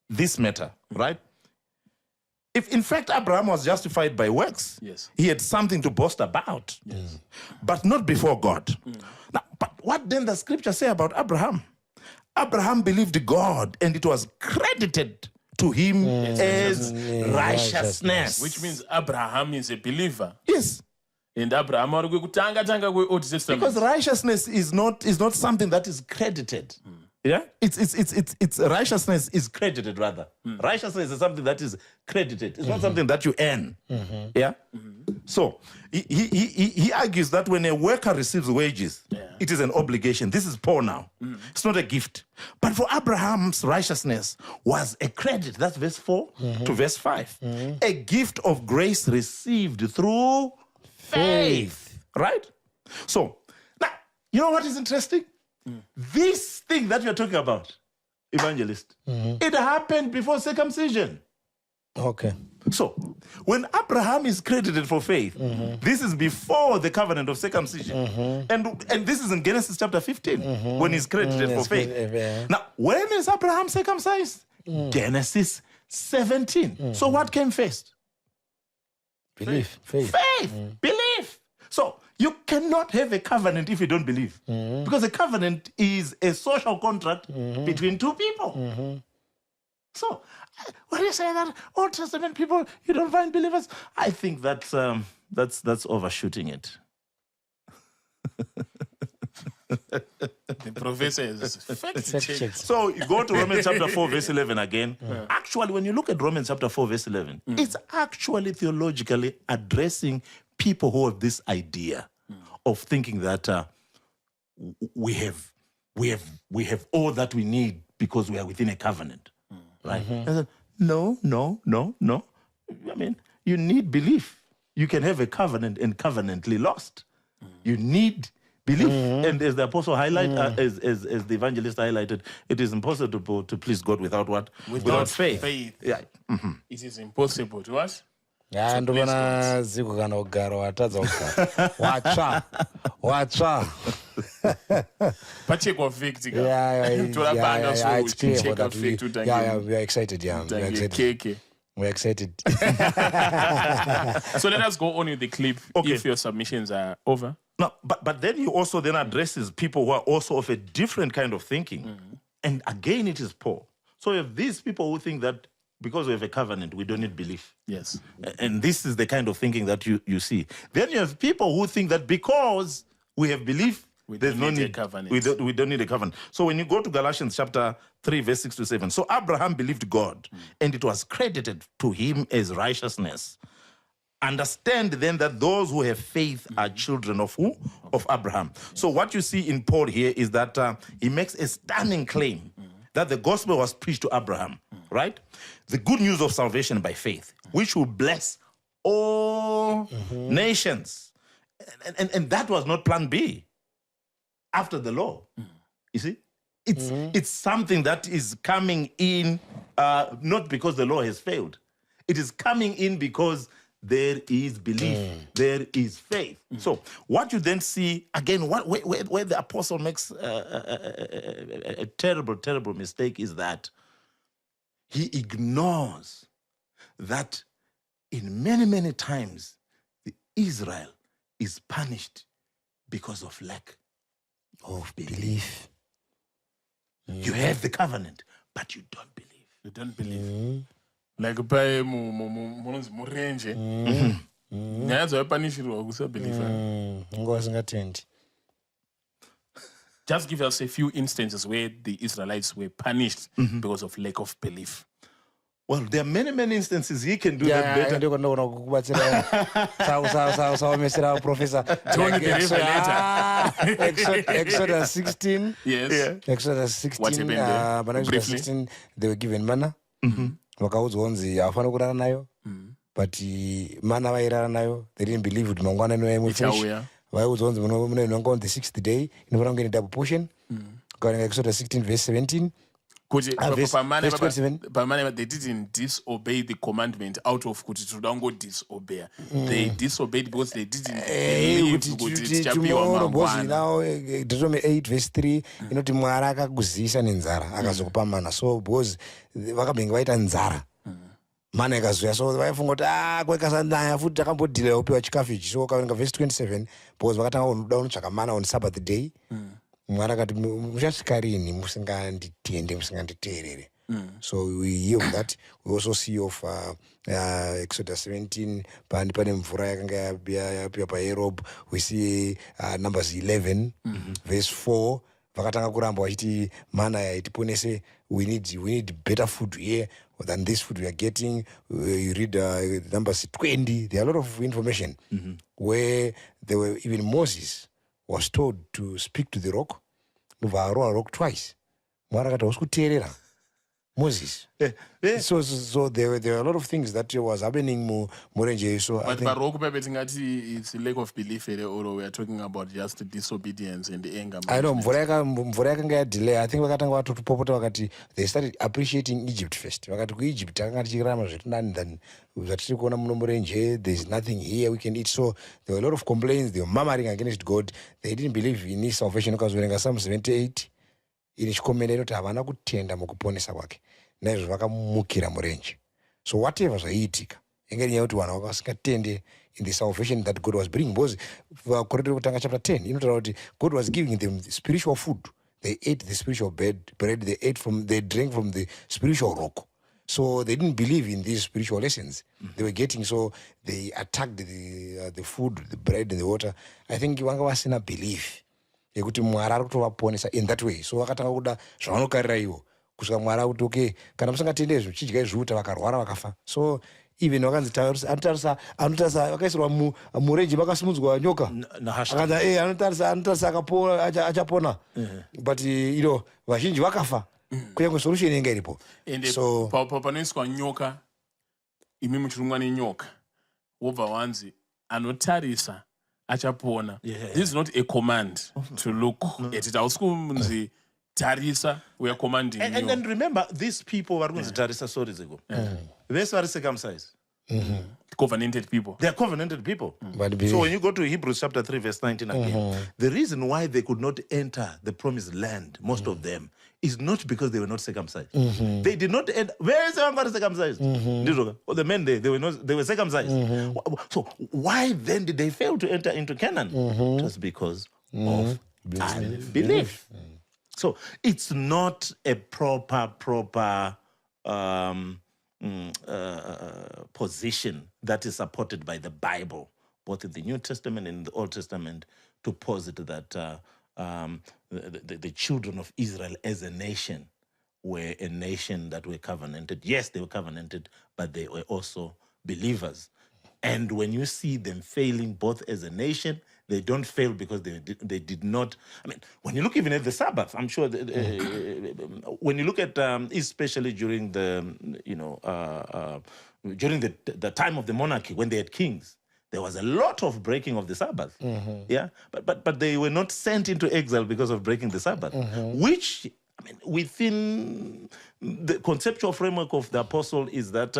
this matter, right? If in fact Abraham was justified by works, he had something to boast about, but not before God. Now, but what then does scripture say about Abraham? Abraham believed God and it was credited to him as righteousness. Which means Abraham is a believer. Yes. And Abraham tanga Old Testament. Because righteousness is not something that is credited. Yeah, it's righteousness is credited rather. Righteousness is something that is credited. It's not something that you earn. Yeah. So he argues that when a worker receives wages, it is an obligation. This is Paul now. It's not a gift. But for Abraham's righteousness was a credit. That's verse 4 to verse 5. A gift of grace received through faith. Right? So now, you know what is interesting? This thing that you're talking about, Evangelist, it happened before circumcision. Okay. So, when Abraham is credited for faith, this is before the covenant of circumcision. And this is in Genesis chapter 15, when he's credited for faith. Now, when is Abraham circumcised? Genesis 17. So what came first? Belief. Faith. Belief. So, you cannot have a covenant if you don't believe. Because a covenant is a social contract between two people. So, when you say that Old Testament people, you don't find believers, I think that's overshooting it. The professor is fact-checked. So you go to Romans chapter 4, verse 11 again. Actually, when you look at Romans chapter 4, verse 11, it's actually theologically addressing people who have this idea of thinking that we have all that we need because we are within a covenant. Right? And then, no. I mean, you need belief. You can have a covenant and covenantly lost. You need belief. And as the apostle highlighted, as the evangelist highlighted, it is impossible to please God without what? Without faith. Yeah. It is impossible to us. Ya ndovana ziko kana kugara watadza kugara watsva Pachekwa fact. Yeah, it's clear check that we are excited. We're excited. So let us go on with the clip if your submissions are over. No, but then he also then addresses people who are also of a different kind of thinking. And again, it is Paul. So you have these people who think that because we have a covenant, we don't need belief. Yes. And this is the kind of thinking that you see. Then you have people who think that because we have belief, there's no need. We don't need a covenant. So when you go to Galatians chapter 3, verse 6 to 7, so Abraham believed God, and it was credited to him as righteousness. Understand then that those who have faith are children of who? Of Abraham. So what you see in Paul here is that he makes a stunning claim that the gospel was preached to Abraham, right? The good news of salvation by faith, which will bless all nations. And that was not plan B after the law. You see? It's something that is coming in not because the law has failed. It is coming in because there is belief, there is faith. So what you then see, again, where the apostle makes a terrible mistake is that he ignores that in many times Israel is punished because of lack of belief. You have the covenant, but you don't believe. You don't believe. Like by murenje nyaya dzavapanishirwa kusabelieve. Just give us a few instances where the Israelites were punished because of lack of belief. Well, there are many instances he can do that better. Professor. Exodus 16. Yes. Yeah. Exodus 16. What happened there? Exodus 16, they were given manna. Vakaudzwa kunzi hafana kurara nayo. But manna vairara nayo. They didn't believe kuti mangwana inoyaimufish. Vaiudzwa kunzi munoinonga on the 6th day. Inofanira kunge double portion. Going Exodus 16 verse 17. Verse 27. They didn't disobey the commandment out of kuti todango disobey. They disobeyed because they didn't believe kuti chapiwa mangwana. Deuteronomy 8 verse 3 inoti Mwari akakuzivisa nenzara akazokupa mana. So because vakabenge vaita nzara mana ikazuya, so vaifunga kuti kwekasanaya futi takambodhira upiwa chikafu ichi. So ukaverenga verse 27 because vakatanga kuda kunotsvaka mana on Sabbath day. Mwari akati muchasvika rini musinganditende musinganditeerere. So we hear of that. We also see of Exodus 17, pane mvura yakanga yapia paErob. We see Numbers 11, verse 4. Vakatanga kuramba vachiti mana yaitiponese, we need better food here than this food we are getting. You read Numbers 20. There are a lot of information where there were even Moses was told to speak to the rock. Varoa rock twice. Mwarakata waskuterera Moses. So there were a lot of things that was happening murenje. So but Baroque it's a lack of belief, or we are talking about just disobedience and anger. I know mvura yakanga delay. I think vakatanga vatotopopota vakati they started appreciating Egypt first. Vakati kuEgypt takanga tichirama zvetinani than zvatiri kuona muno murenje. There's nothing here we can eat. So there were a lot of complaints. They were murmuring against God. They didn't believe in his salvation. Ukazoverenga Psalm 78 ini chikomera kuti havana kutenda mukuponesa kwake, naizvo vakamukira murenje. So whatever zvaiitika inge nyaya kuti vanhu vakasingatende in the salvation that God was bringing, because Korintho kutanga chapter 10 inotaura kuti God was giving them spiritual food. They ate the spiritual bread. They drank from the spiritual rock. So they didn't believe in these spiritual lessons they were getting. So they attacked the food, the bread and the water. I think vanga vasina belief yekuti Mwari ari kutovaponesa in that way. So vakatanga kuda zvavanokarira ivo kusvika Mwari akuti okay, kana musingatende izvo chidyai zviuta, vakarwara vakafa. So even vakanzi anotarisa vakaisirwa murenje vakasimudzwa nyoka, akanzi anotarisa achapona, but vazhinji vakafa. Kunyange solution inga iripo. So panoiswa nyoka, imi muchirumwa nenyoka, wobva wanzi anotarisa achapona. This is not a command to look at it. Auskunzi tarisa, we are commanding you. And remember, these people were going to tarisa stories ago. They were circumcised. Covenanted people. They are covenanted people. So when you go to Hebrews chapter 3, verse 19 again, the reason why they could not enter the promised land, most of them, is not because they were not circumcised. They did not enter. Where is everyone circumcised? Well, the men there, they were circumcised. So why then did they fail to enter into Canaan? Just because of unbelief. So it's not a proper position that is supported by the Bible, both in the New Testament and the Old Testament, to posit that the children of Israel as a nation were a nation that were covenanted. Yes, they were covenanted, but they were also believers. And when you see them failing both as a nation, they don't fail because they did not. I mean, when you look even at the Sabbath, I'm sure when you look at especially during during the time of the monarchy, when they had kings, there was a lot of breaking of the Sabbath. Yeah, but they were not sent into exile because of breaking the Sabbath, which, I mean, within the conceptual framework of the apostle is that,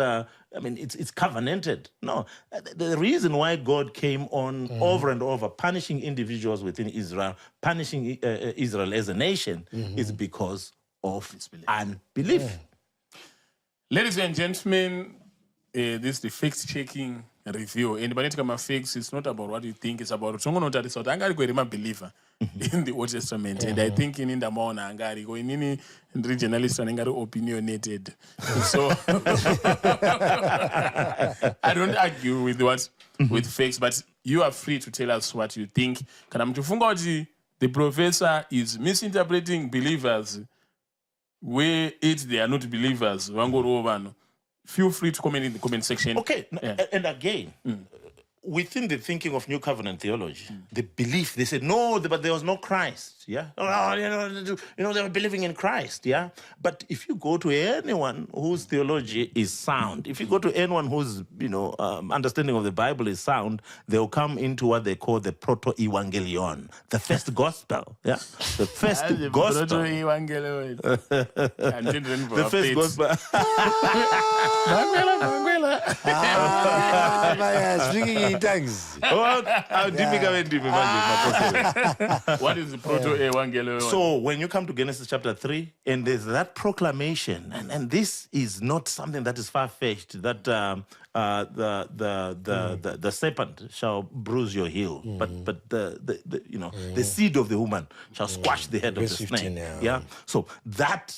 it's covenanted. No, the reason why God came on over and over punishing individuals within Israel, punishing Israel as a nation, is because of unbelief. Ladies and gentlemen, this is the fact-checking review. And when it comes to facts, it's not about what you think, it's about what I'm a believer in the Old Testament. And I think in the morning, in regionalist and opinionated. So I don't argue with facts, but you are free to tell us what you think. The professor is misinterpreting believers where they are not believers. Feel free to comment in the comment section. Okay, and again, within the thinking of New Covenant theology, the belief, they said, no, but there was no Christ, yeah? They were believing in Christ, yeah? But if you go to anyone whose theology is sound, if you go to anyone whose, understanding of the Bible is sound, they'll come into what they call the proto-evangelion, the first gospel, yeah? The first gospel. Proto-evangelion. The first gospel. Speaking in tongues. What is the proto-evangelion? So when you come to Genesis chapter 3, and there's that proclamation, and this is not something that is far-fetched, that the serpent shall bruise your heel, but the seed of the woman shall squash the head of the Verse 15, snake. yeah. So that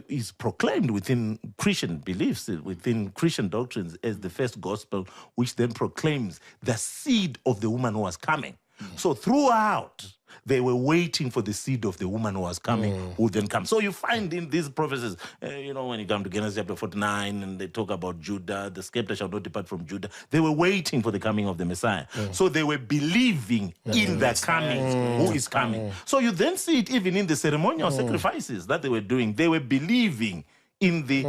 is proclaimed within Christian beliefs, within Christian doctrines, as the first gospel, which then proclaims the seed of the woman who was coming. So throughout, they were waiting for the seed of the woman who was coming, who would then come. So you find in these prophecies, when you come to Genesis chapter 49, and they talk about Judah, the scepter shall not depart from Judah. They were waiting for the coming of the Messiah. So they were believing in the coming, who is coming. So you then see it even in the ceremonial sacrifices that they were doing. They were believing in the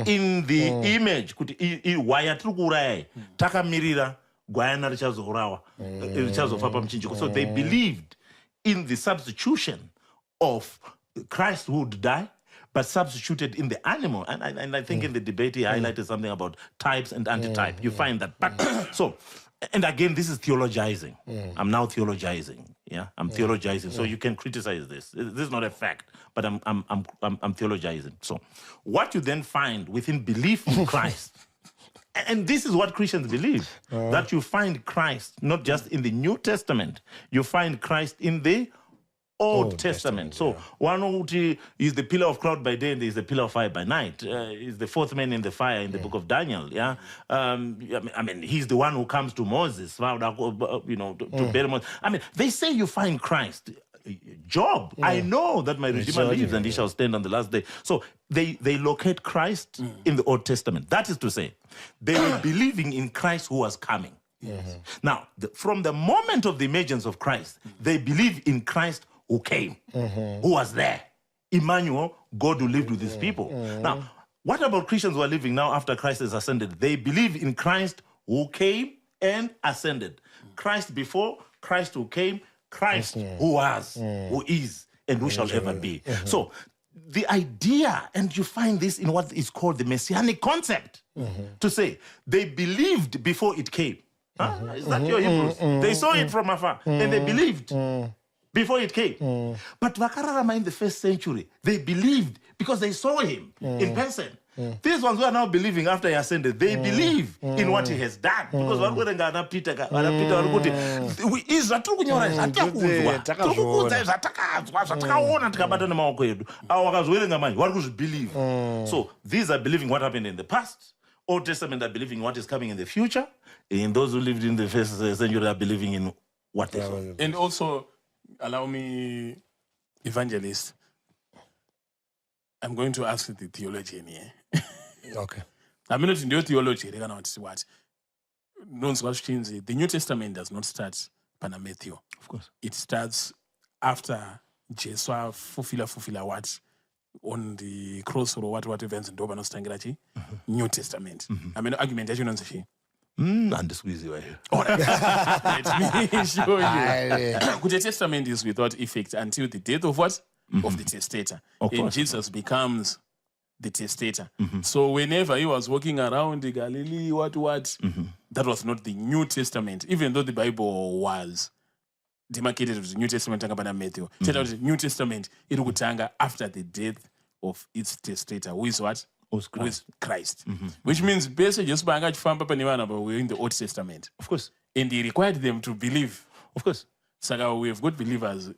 image. Kuti waya tiri kuuraya takamirira gwayana richazourawa richazofa pamuchinjiko. So they believed in the substitution of Christ who would die, but substituted in the animal. And I think in the debate he highlighted something about types and antitype. You find that. But so, and again, this is theologizing. I'm now theologizing. Yeah, I'm theologizing. So you can criticize this. This is not a fact, but I'm theologizing. So what you then find within belief in Christ, and this is what Christians believe, that you find Christ not just in the New Testament, you find Christ in the Old Testament. So one who is the pillar of cloud by day and is the pillar of fire by night. Is the fourth man in the fire in the book of Daniel. Yeah, I mean, he's the one who comes to Moses, to bear Moses. I mean, they say you find Christ. Job, I know that my Redeemer lives and he shall stand on the last day. So they locate Christ in the Old Testament. That is to say, they were believing in Christ who was coming. Now, from the moment of the emergence of Christ, they believe in Christ who came, who was there. Emmanuel, God who lived with his people. Now, what about Christians who are living now after Christ has ascended? They believe in Christ who came and ascended. Christ before, Christ who came, Christ who was, who is, and who shall ever be. So the idea, and you find this in what is called the messianic concept, to say they believed before it came. Is that your Hebrews? They saw it from afar, and they believed before it came. But Vakararama in the first century, they believed because they saw him in person. These ones who are now believing after he ascended, they believe in what he has done. Because Peter so these are believing what happened in the past. Old Testament are believing what is coming in the future. And those who lived in the first century are believing in what they saw. And also, allow me, Evangelist, I'm going to ask the theologian here. Okay. I'm not in your theology. They're going to what? The New Testament does not start Pana Matthew. Of course. It starts after Jesus fulfill what? On the cross or what events in Dobanos Tangirachi? New Testament. I mean, argumentation on the fee. And the squeeze you here. Let me show you. The Testament is without effect until the death of what? Of the testator. And Jesus becomes the testator. So whenever he was walking around the Galilee, that was not the New Testament, even though the Bible was demarcated with the New Testament. Matthew. The New Testament, it would tanga after the death of its testator, who is what? With Christ. Which means basically just we're in the Old Testament. Of course. And he required them to believe. Of course. So we have good believers.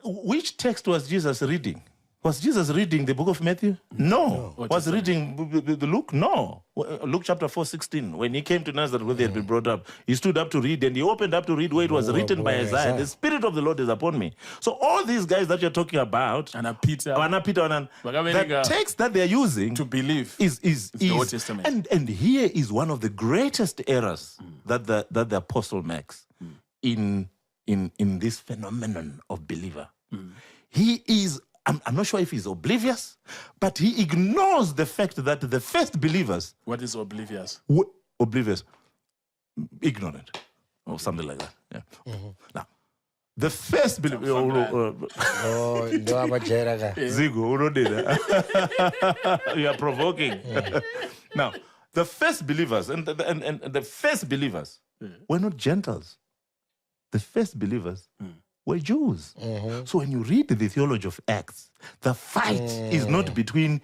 Which text was Jesus reading? Was Jesus reading the book of Matthew? No. Was he reading the Luke? No. Luke chapter 4:16. When he came to Nazareth, where they had been brought up, he stood up to read, and he opened up to read where it was written by Isaiah. The Spirit of the Lord is upon me. So all these guys that you're talking about, Peter, the text that they're using to believe is the Old Testament. And here is one of the greatest errors that the apostle makes in this phenomenon of believer. He is, I'm not sure if he's oblivious, but he ignores the fact that the first believers... What is oblivious? Oblivious. Ignorant. Or something like that. Yeah. Now, the first believers... Zigo, you are provoking. Now, the first believers, and the first believers were not Gentiles. The first believers were Jews. So when you read the theology of Acts, the fight is not between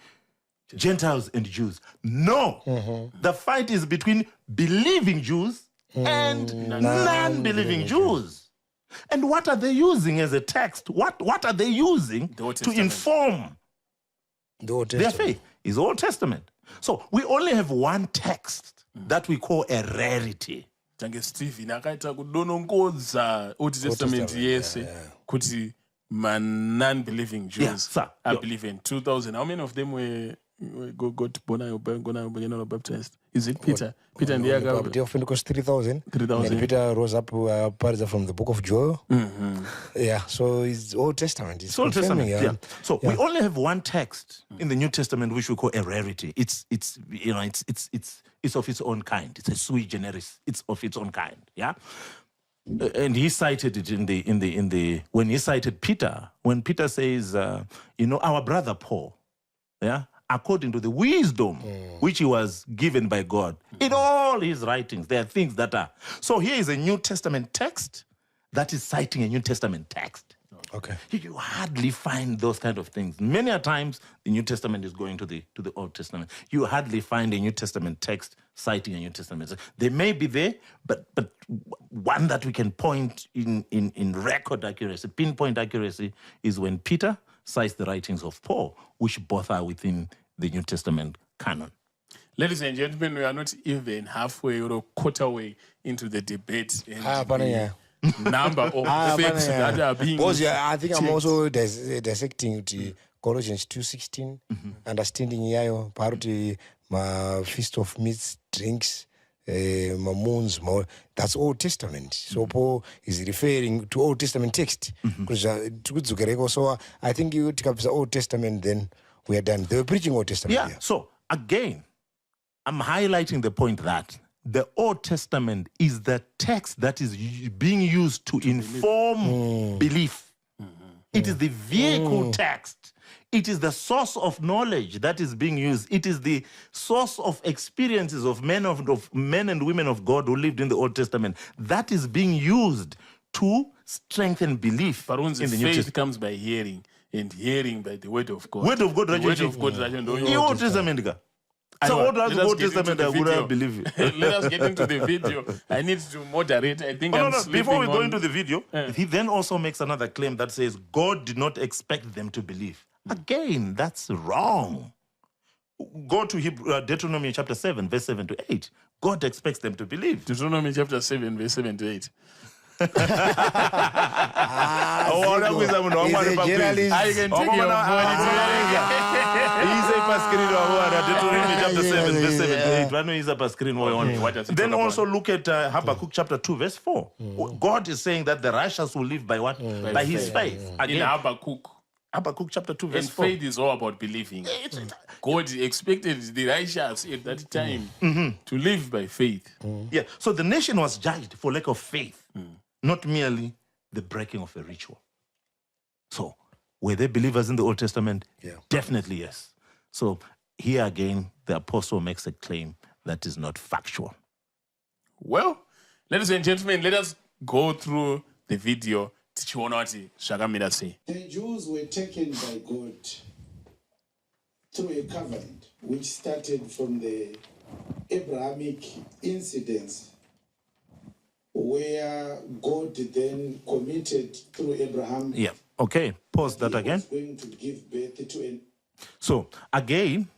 Gentiles and Jews. No. The fight is between believing Jews and non-believing Jews. And what are they using as a text? What are they using to inform their faith? Is Old Testament. So we only have one text that we call a rarity. Stephen akaita kudonongodza Old Testament yese kuti non-believing Jews I believe in 2000. How many of them got born baptized? Is it Peter? Peter and the day of Pentecost 3,000. 3,000. And Peter rose up from the book of Joel. Yeah, so it's Old Testament. It's Old Testament. Yeah. So we only have one text in the New Testament which we call a rarity. It's of its own kind. It's a sui generis. It's of its own kind. Yeah. And he cited it in the when he cited Peter, when Peter says, our brother Paul, yeah, according to the wisdom which he was given by God in all his writings, there are things that are. So here is a New Testament text that is citing a New Testament text. Okay. You hardly find those kind of things. Many a times the New Testament is going to the Old Testament. You hardly find a New Testament text citing a New Testament. They may be there, but one that we can point in record accuracy, pinpoint accuracy, is when Peter cites the writings of Paul, which both are within the New Testament canon. Ladies and gentlemen, we are not even halfway or a quarter way into the debate. Number of facts that are being I think I'm also dissecting Colossians 2:16, understanding yayo paruti ma feast of meats, drinks, ma moons, more. That's Old Testament. So Paul is referring to Old Testament text. So I think you take up the Old Testament, then we are done. They were preaching Old Testament. Yeah. So again, I'm highlighting the point that the Old Testament is the text that is being used to inform belief. It is the vehicle text. It is the source of knowledge that is being used. It is the source of experiences of men and women of God who lived in the Old Testament that is being used to strengthen belief in the New Testament. Faith comes by hearing, and hearing by the word of God. Word of God, the word of God, the Old Testament. So what does the Old Testament I would have believed? Let us get into the video. I need to moderate. I think Before we go into the video, he then also makes another claim that says God did not expect them to believe. Again, that's wrong. Go to Deuteronomy chapter 7, verse 7 to 8. God expects them to believe. Deuteronomy chapter 7, verse 7 to 8. He's a journalist. I can take your Deuteronomy chapter 7, verse 7 to 8. Then also look at Habakkuk chapter 2, verse 4. God is saying that the righteous will live by what? By his faith. In Habakkuk chapter 2, verse 4. Faith is all about believing. God expected the righteous at that time to live by faith. Yeah. So the nation was judged for lack of faith, not merely the breaking of a ritual. So were they believers in the Old Testament? Yeah. Definitely yes. So here again, the apostle makes a claim that is not factual. Well, ladies and gentlemen, let us go through the video. The Jews were taken by God through a covenant which started from the Abrahamic incidents, where God then committed through Abraham. Yeah. Okay. Pause that again. Going to give birth to an. So again,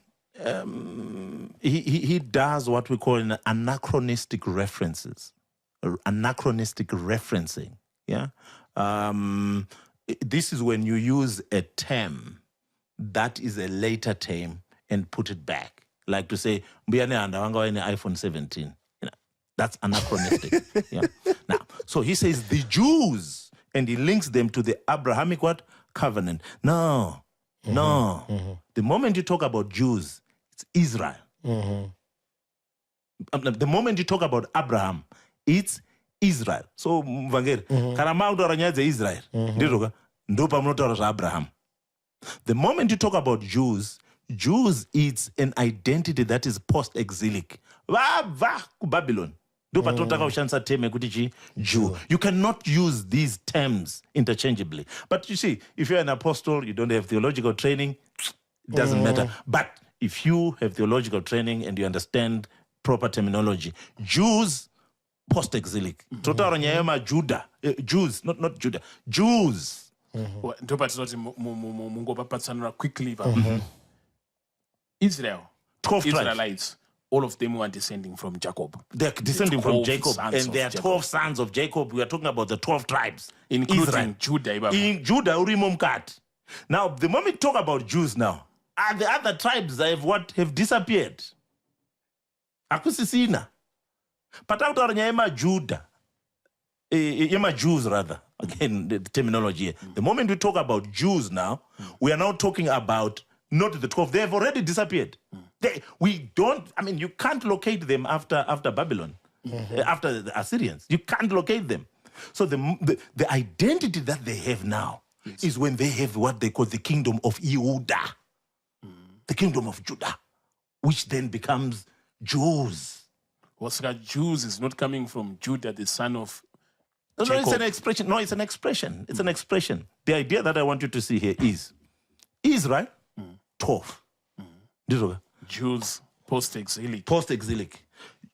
he does what we call an anachronistic references, anachronistic referencing. Yeah. This is when you use a term that is a later term and put it back, like to say, iPhone 17. That's anachronistic. Yeah. Now, so he says the Jews, and he links them to the Abrahamic what? Covenant. No. The moment you talk about Jews, it's Israel. The moment you talk about Abraham, it's Israel. So, Karamaudo Israel. Abraham. The moment you talk about Jews, it's an identity that is post-exilic. Babylon. Jew. You cannot use these terms interchangeably. But you see, if you're an apostle, you don't have theological training, it doesn't matter. But if you have theological training and you understand proper terminology, Jews, post-exilic. Totaura nyaya maJuda, Jews, not Judah, Jews. Ndopatinoti mungopapatsanura quickly. Israel, 12 tribes. Israelites, all of them were descending from Jacob. They're descending from 12 Jacob, sons and of there are Jacob. 12 sons of Jacob. We are talking about the 12 tribes, Including Israel. Judah. In Judah, urimo mkati. Now, the moment we talk about Jews now, the other tribes have disappeared. Akusisina. Patakutaura nyaya yemaJudah, Jews rather. Again, the terminology here. The moment we talk about Jews now, we are now talking about not the 12. They have already disappeared. You can't locate them after Babylon, after the Assyrians. You can't locate them. So the identity that they have now is when they have what they call the kingdom of Yehuda, the kingdom of Judah, which then becomes Jews. Jews is not coming from Judah, the son of No, Jacob. it's an expression. No, it's an expression. It's an expression. The idea that I want you to see here is Israel, 12. Jews post-exilic. Post-exilic.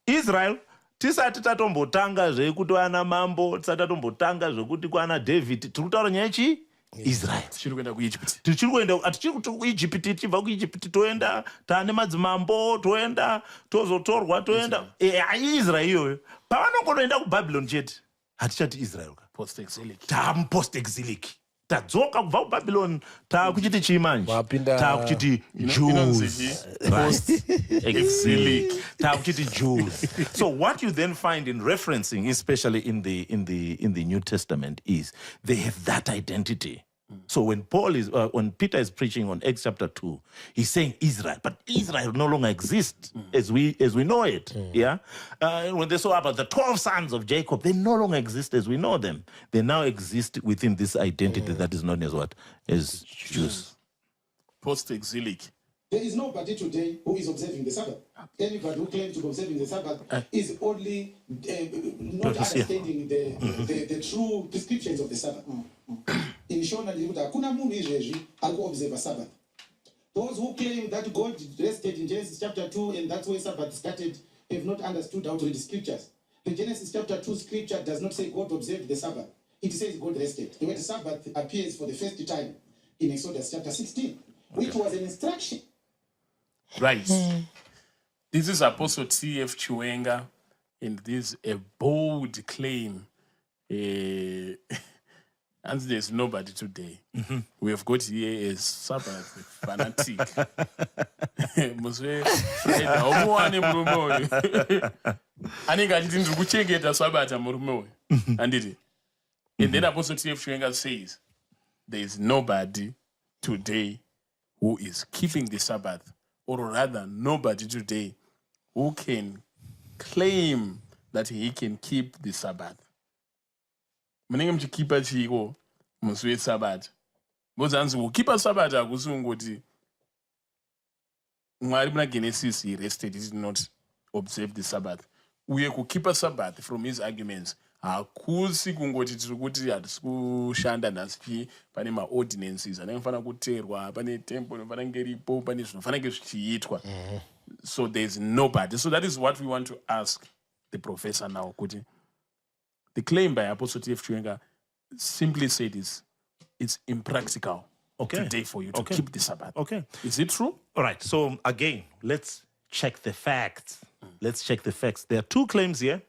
Israel, tisati tatombotanga zvekuti ana mambo, tisati tatombotanga zvekuti kwana David, tiri kutaura nyaya chi? Israel. Tichiri kuenda kuEgypt. Tichiri kuenda kuEgypt, tichibva kuEgypt toenda taane madzimambo, toenda tozotorwa, toenda Israel iyoyo. Pavanongoenda kuBabylon chete, hatichati Israel. Post-exilic. Post-exilic. Tadzoka kubva kuBabylon, takuchiti chii manje? Wapinda- Takuchiti Jews. Post-exilic. Takuchiti Jews. So what you then find in referencing, especially in the New Testament, is they have that identity. So when Peter is preaching on Acts chapter 2, he's saying Israel, but Israel no longer exists as we know it. Yeah. When they saw about the 12 sons of Jacob, they no longer exist as we know them. They now exist within this identity that is known as what? As Jews. Post-exilic. There is nobody today who is observing the Sabbath. Anybody who claims to be observing the Sabbath is only not understanding the true prescriptions of the Sabbath. In short, hakuna munhu izvezvi ari kuobserva Sabbath. Those who claim that God rested in Genesis chapter 2 and that's where Sabbath started have not understood how to read the scriptures. The Genesis chapter 2 scripture does not say God observed the Sabbath. It says God rested. The word Sabbath appears for the first time in Exodus chapter 16, which was an instruction. Right. This is Apostle T.F. Chiwenga, and this is a bold claim. And there's nobody today. We have got here a Sabbath fanatic. Muswe Friday, omuwane murume oyo. Anenge achiti ndiri kuchengeta Sabbath murume oyo. Anditi. And then Apostle T.F. Chiwenga says, there is nobody today who is keeping the Sabbath, or rather, nobody today who can claim that he can keep the Sabbath. Munenge muchikipa chiko musi weSabata. Bozanzi kukipa Sabata hakusi kungoti Mwari muna Genesis he rested, he did not observe the Sabbath. Uye kukipa Sabbath from his arguments hakusi kungoti tiri kuti hatisi kushanda nhasi pane maordinances anofana kuteerwa, pane temple inofana kunge iripo, pane zvinofana kunge zvichiitwa. So there's nobody. So that is what we want to ask the professor now. Kuti the claim by Apostle T.F. Chiwenga simply said it's impractical today for you to keep the Sabbath. Okay. Is it true? All right. So again, let's check the facts. Let's check the facts. There are two claims here.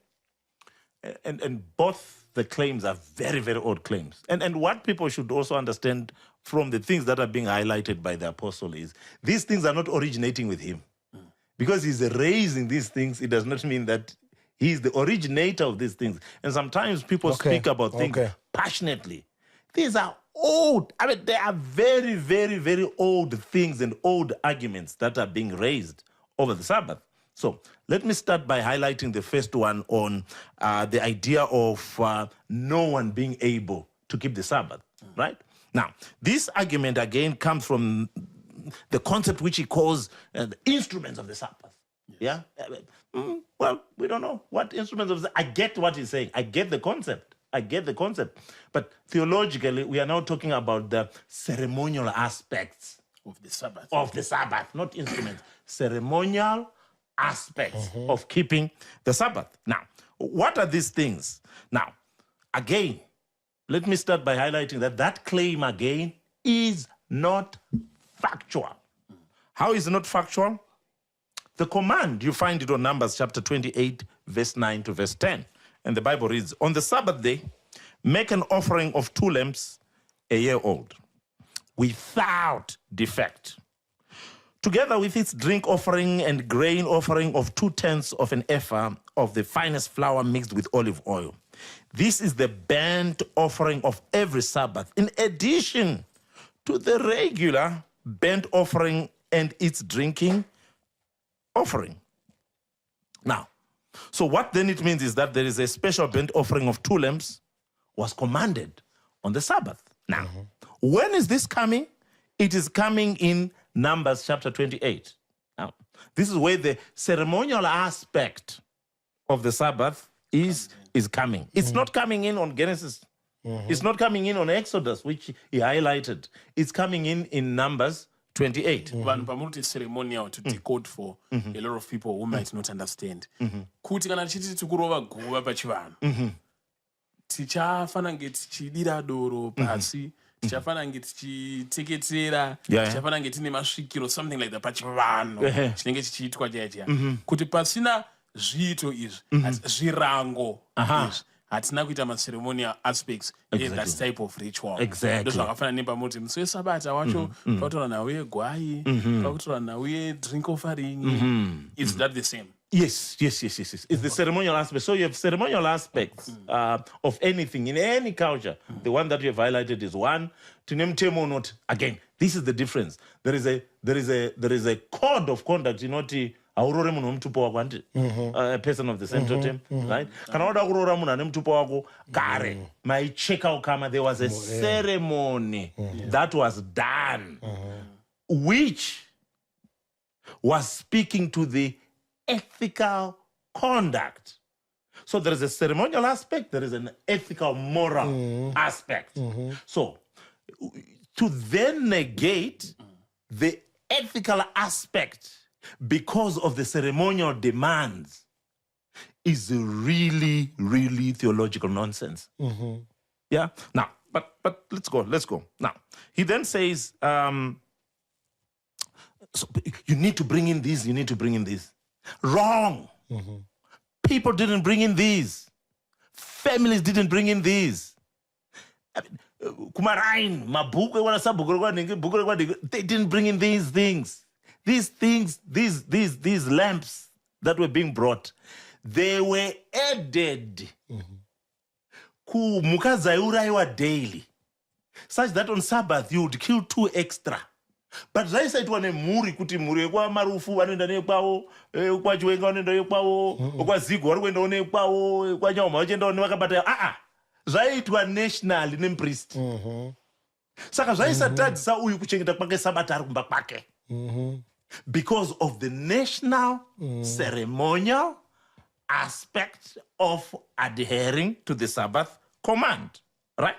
And both the claims are very, very old claims. And what people should also understand from the things that are being highlighted by the apostle is these things are not originating with him. Because he's raising these things, it does not mean that he's the originator of these things. And sometimes people speak about things passionately. These are old. I mean, they are very, very, very old things and old arguments that are being raised over the Sabbath. So let me start by highlighting the first one on the idea of no one being able to keep the Sabbath, right? Now, this argument again comes from the concept which he calls the instruments of the Sabbath. Yeah? Well, we don't know what instruments of the I get what he's saying. I get the concept. But theologically, we are now talking about the ceremonial aspects of the Sabbath. Of the Sabbath, not instruments. Ceremonial aspects of keeping the Sabbath. Now, what are these things? Now, again, let me start by highlighting that claim again is not factual. How is it not factual? The command, you find it on Numbers chapter 28, verse 9 to verse 10. And the Bible reads, on the Sabbath day, make an offering of 2 lambs a year old, without defect, together with its drink offering and grain offering of 2/10 of an ephah of the finest flour mixed with olive oil. This is the burnt offering of every Sabbath, in addition to the regular burnt offering and its drinking offering. Now, so what then it means is that there is a special burnt offering of 2 lambs was commanded on the Sabbath. Now, when is this coming? It is coming in Numbers chapter 28. Now, this is where the ceremonial aspect of the Sabbath is coming. It's not coming in on Genesis. It's not coming in on Exodus, which he highlighted. It's coming in Numbers 28. Vanhu pamuti ceremonial to decode for a lot of people who might not understand. Kuti kana tichiti tikurova guva pachivanhu, tichafana nge tichidira doro pasi, tichafana nge tichiteketera, tichafana nge tine masvikiro, something like that pachivanhu chinenge chichiitwa chaiya. Kuti pasina zviito izvi, zvirango izvi, hatina kuita maceremonial aspects in that type of ritual. Exactly. Ndozvakafanana nepamuti musi weSabata wacho pakutora nhau yegwai, pakutora nhau yedrink offering. Is that the same? Yes. It's the ceremonial aspect. So you have ceremonial aspects of anything in any culture. The one that you have highlighted is one. Tinemtemo not. Again, this is the difference. There is a code of conduct. Aurore munhu mutupo wako a person of the same totem, right? Kana wada kurora munhu ane mutupo wako kare maicheka ukama, there was a ceremony that was done which was speaking to the ethical conduct. So there is a ceremonial aspect, there is an ethical moral aspect. So to then negate the ethical aspect because of the ceremonial demands is really, really theological nonsense. Yeah. Now, but let's go. Now, he then says, so you need to bring in these. Wrong. People didn't bring in these. Families didn't bring in these. Kumarain, they didn't bring in these things. These things, these lamps that were being brought, they were added ku mukazauraiwa daily, such that on Sabbath you would kill 2 extra. But zvaisaitwa nemhuri kuti mhuri yekwa Marufu vanoenda nekwawo, kwa Chiwenga vanoenda nekwawo, kwa Zigo vari kuenda nekwawo, kwa Nyauma vachienda nevakabata. Zvaiitwa nationally nemupriest. Saka zvaisatadzisa uyu kuchengeta kwake Sabata ari kumba kwake. Because of the national ceremonial aspect of adhering to the Sabbath command, right?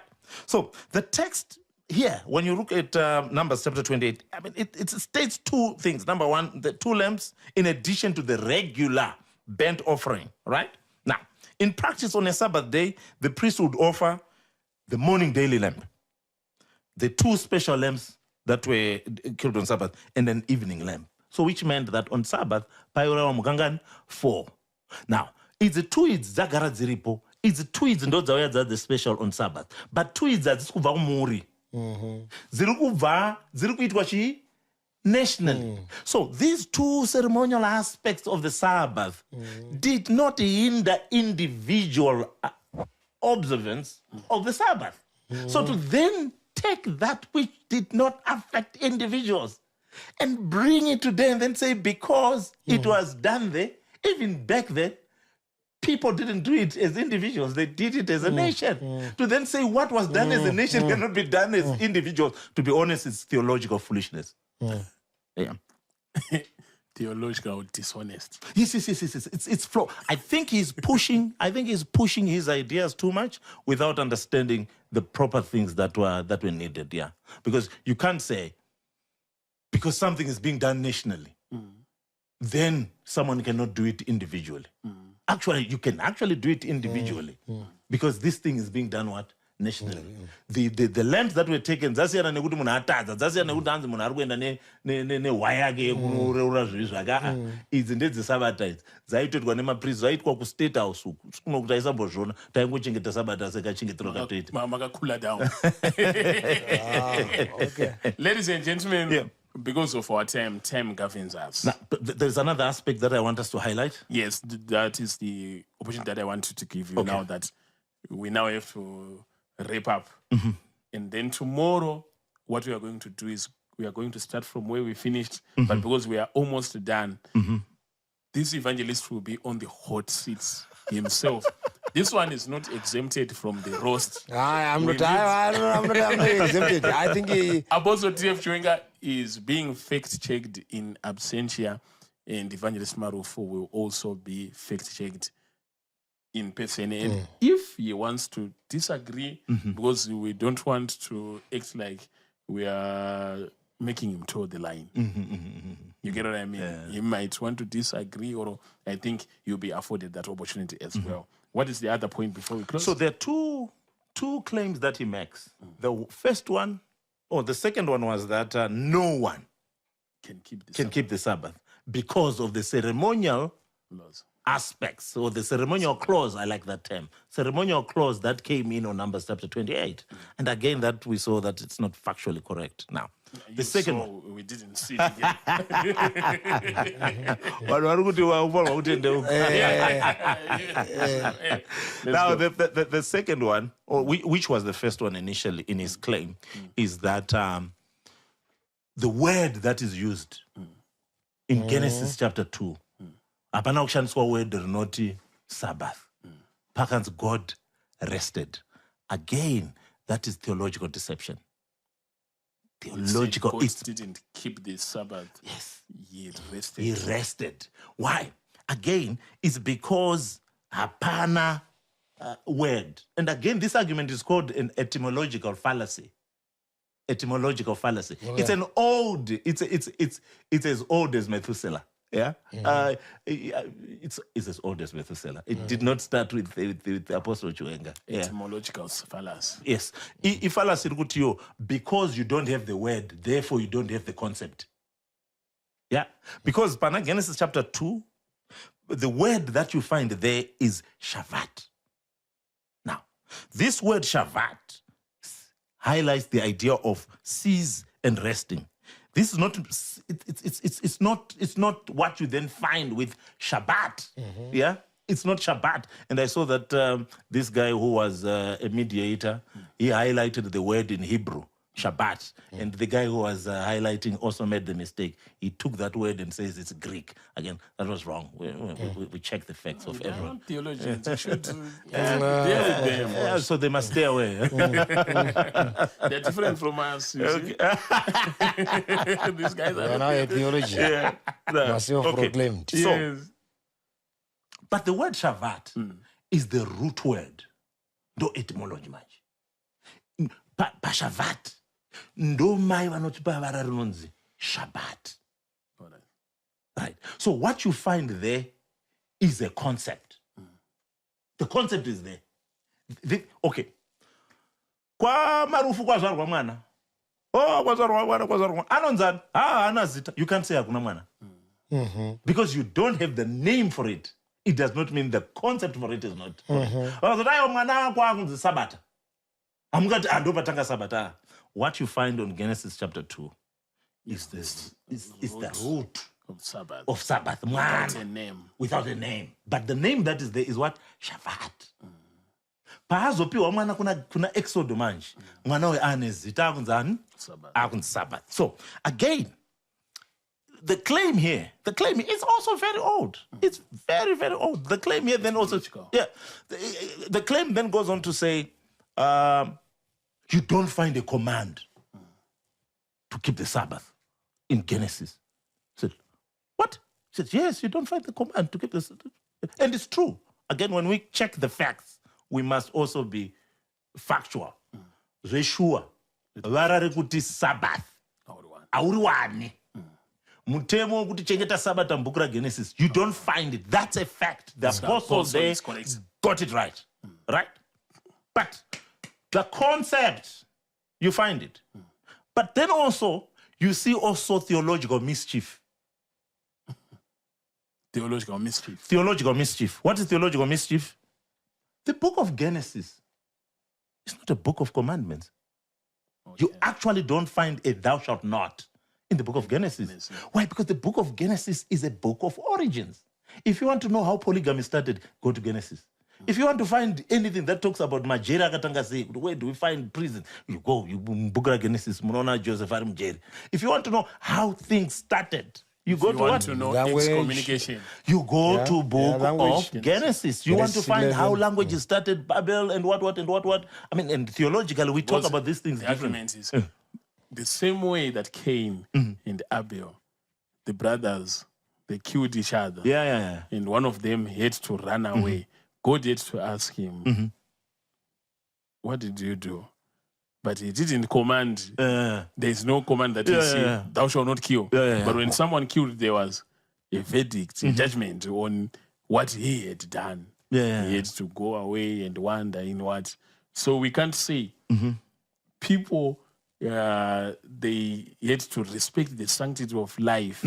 So the text here, when you look at Numbers chapter 28, I mean, it states 2 things. Number one, the 2 lambs in addition to the regular burnt offering, right? Now, in practice on a Sabbath day, the priest would offer the morning daily lamb, the 2 special lambs that were killed on Sabbath, and an evening lamb. So which meant that on Sabbath, pairawa mugangan 4. Now, it's the 2 ids dzagara dziripo. It's the 2 ids ndo dzauya the special on Sabbath. But 2 ids hadzisi kubva kumuri. Dziri kuitwa chi nationally. So these 2 ceremonial aspects of the Sabbath did not hinder individual observance of the Sabbath. So to then take that which did not affect individuals and bring it today and then say because it was done there, even back then, people didn't do it as individuals, they did it as a nation. To then say what was done as a nation cannot be done as individuals, to be honest, it's theological foolishness. Yeah. Theological dishonest. Yes. It's flow. I think he's pushing his ideas too much without understanding the proper things that were needed. Yeah, because you can't say because something is being done nationally, then someone cannot do it individually. Actually, you can actually do it individually because this thing is being done what? Nationally. The lands that were taken, zasiyana nekuti munhu atadza, zasiyana nekuti hanzi munhu ari kuenda newaya yake yekureura zvivi zvake. Idzi ndedzesabata idzi dzaitoitwa nemapriests, zvaitwa kustate house uku. Kuno kuti aisambozviona, taingochengeta sabata sekachengetero katoita. Makakula down. Okay. Ladies and gentlemen, because of our time governs us. Now, there's another aspect that I want us to highlight. Yes, that is the opportunity that I wanted to give you now that we now have to wrap up. And then tomorrow, what we are going to do is we are going to start from where we finished, but because we are almost done, this evangelist will be on the hot seats himself. This one is not exempted from the roast. I'm not exempted. I think Apostle T.F. Chiwenga is being fact-checked in absentia, and Evangelist Marufu will also be fact-checked in person. And if he wants to disagree, because we don't want to act like we are making him toe the line. You get what I mean? Yeah. He might want to disagree, or I think you'll be afforded that opportunity as well. What is the other point before we close? So there are two claims that he makes. The first one, or the second one was that no one can keep the Sabbath because of the ceremonial laws. Aspects, or the ceremonial clause, I like that term, ceremonial clause that came in on Numbers chapter 28. And again, that we saw that it's not factually correct. Now, the second one. We didn't see it again. Now, the second one, or which was the first one initially in his claim, is that the word that is used in Genesis chapter 2, hapana kushandiswa word rinoti Sabbath. Pakanzi God rested. Again, that is theological deception. Theological. God didn't keep the Sabbath. Yes. He rested. He rested. Why? Again, it's because hapana word. And again, this argument is called an etymological fallacy. Etymological fallacy. Okay. It's an old, it's as old as Methuselah. Yeah, it's as old as Methuselah. It did not start with the Apostle Chiwenga. Etymological fallacy. Yes, fallacy because you don't have the word, therefore you don't have the concept. Yeah, because Genesis chapter 2, the word that you find there is Shabbat. Now, this word Shabbat highlights the idea of cease and resting. This is not. It's not what you then find with Shabbat. Yeah, it's not Shabbat. And I saw that this guy who was a mediator, he highlighted the word in Hebrew, Shabbat. And the guy who was highlighting also made the mistake. He took that word and says it's Greek. Again, that was wrong. We check the facts of everyone. Theologians should deal with them. Yeah, so they must stay away. They're different from us. You see? These guys are now a theology. Proclaimed. So, but the word Shabbat is the root word. No etymology much. Pashavat. Ndo mai vanotipa vara rinonzi Shabbat. Right. So what you find there is a concept. The concept is there. Okay. Kwa Marufu kwazvarwa mwana. Oh, kwazvarwa mwana. Anonzani. Anazita. You can't say hakuna mwana. Because you don't have the name for it. It does not mean the concept for it is not. Mwana kwakunzi Sabata. What you find on Genesis chapter 2 is the root of Sabbath. Without a name. Without a name. But the name that is there is what? Shabbat. Pahazopiwa mwana kuna exodo manje. Mwana we anezita akunzani? Sabbath. So again, the claim here, is also very old. It's very, very old. The claim here then also, the claim then goes on to say, you don't find a command to keep the Sabbath in Genesis. I said, what? He said, yes, you don't find the command to keep the Sabbath. And it's true. Again, when we check the facts, we must also be factual. Reshua, varari kuti Sabbath. Auriwani. mutemo wekuti chengeta sabata mubhuku raGenesis, you don't find it. That's a fact. The apostle there got it right. Right? But the concept, you find it. But then also, you see also theological mischief. Theological mischief. Theological mischief. What is theological mischief? The book of Genesis is not a book of commandments. Okay. You actually don't find a thou shalt not in the book of Genesis. Why? Because the book of Genesis is a book of origins. If you want to know how polygamy started, go to Genesis. If you want to find anything that talks about Majera Katangasi, where do we find prison? You go, you book Genesis, Munona Joseph Arimjeri. If you want to know how things started, you go to what? To know Language. excommunication. You go to book language. of Genesis. You want to Genesis find 11. how languages started, Babel, and what. I mean, and theologically, we talk about these things The different. argument is the same way that Cain and Abel, the brothers, they killed each other. Yeah. And one of them had to run away. God had to ask him, what did you do? But he didn't command. There is no command that he said, thou shalt not kill. But when someone killed, there was a verdict, a judgment on what he had done. He had to go away and wander in what. So we can't say people, they had to respect the sanctity of life.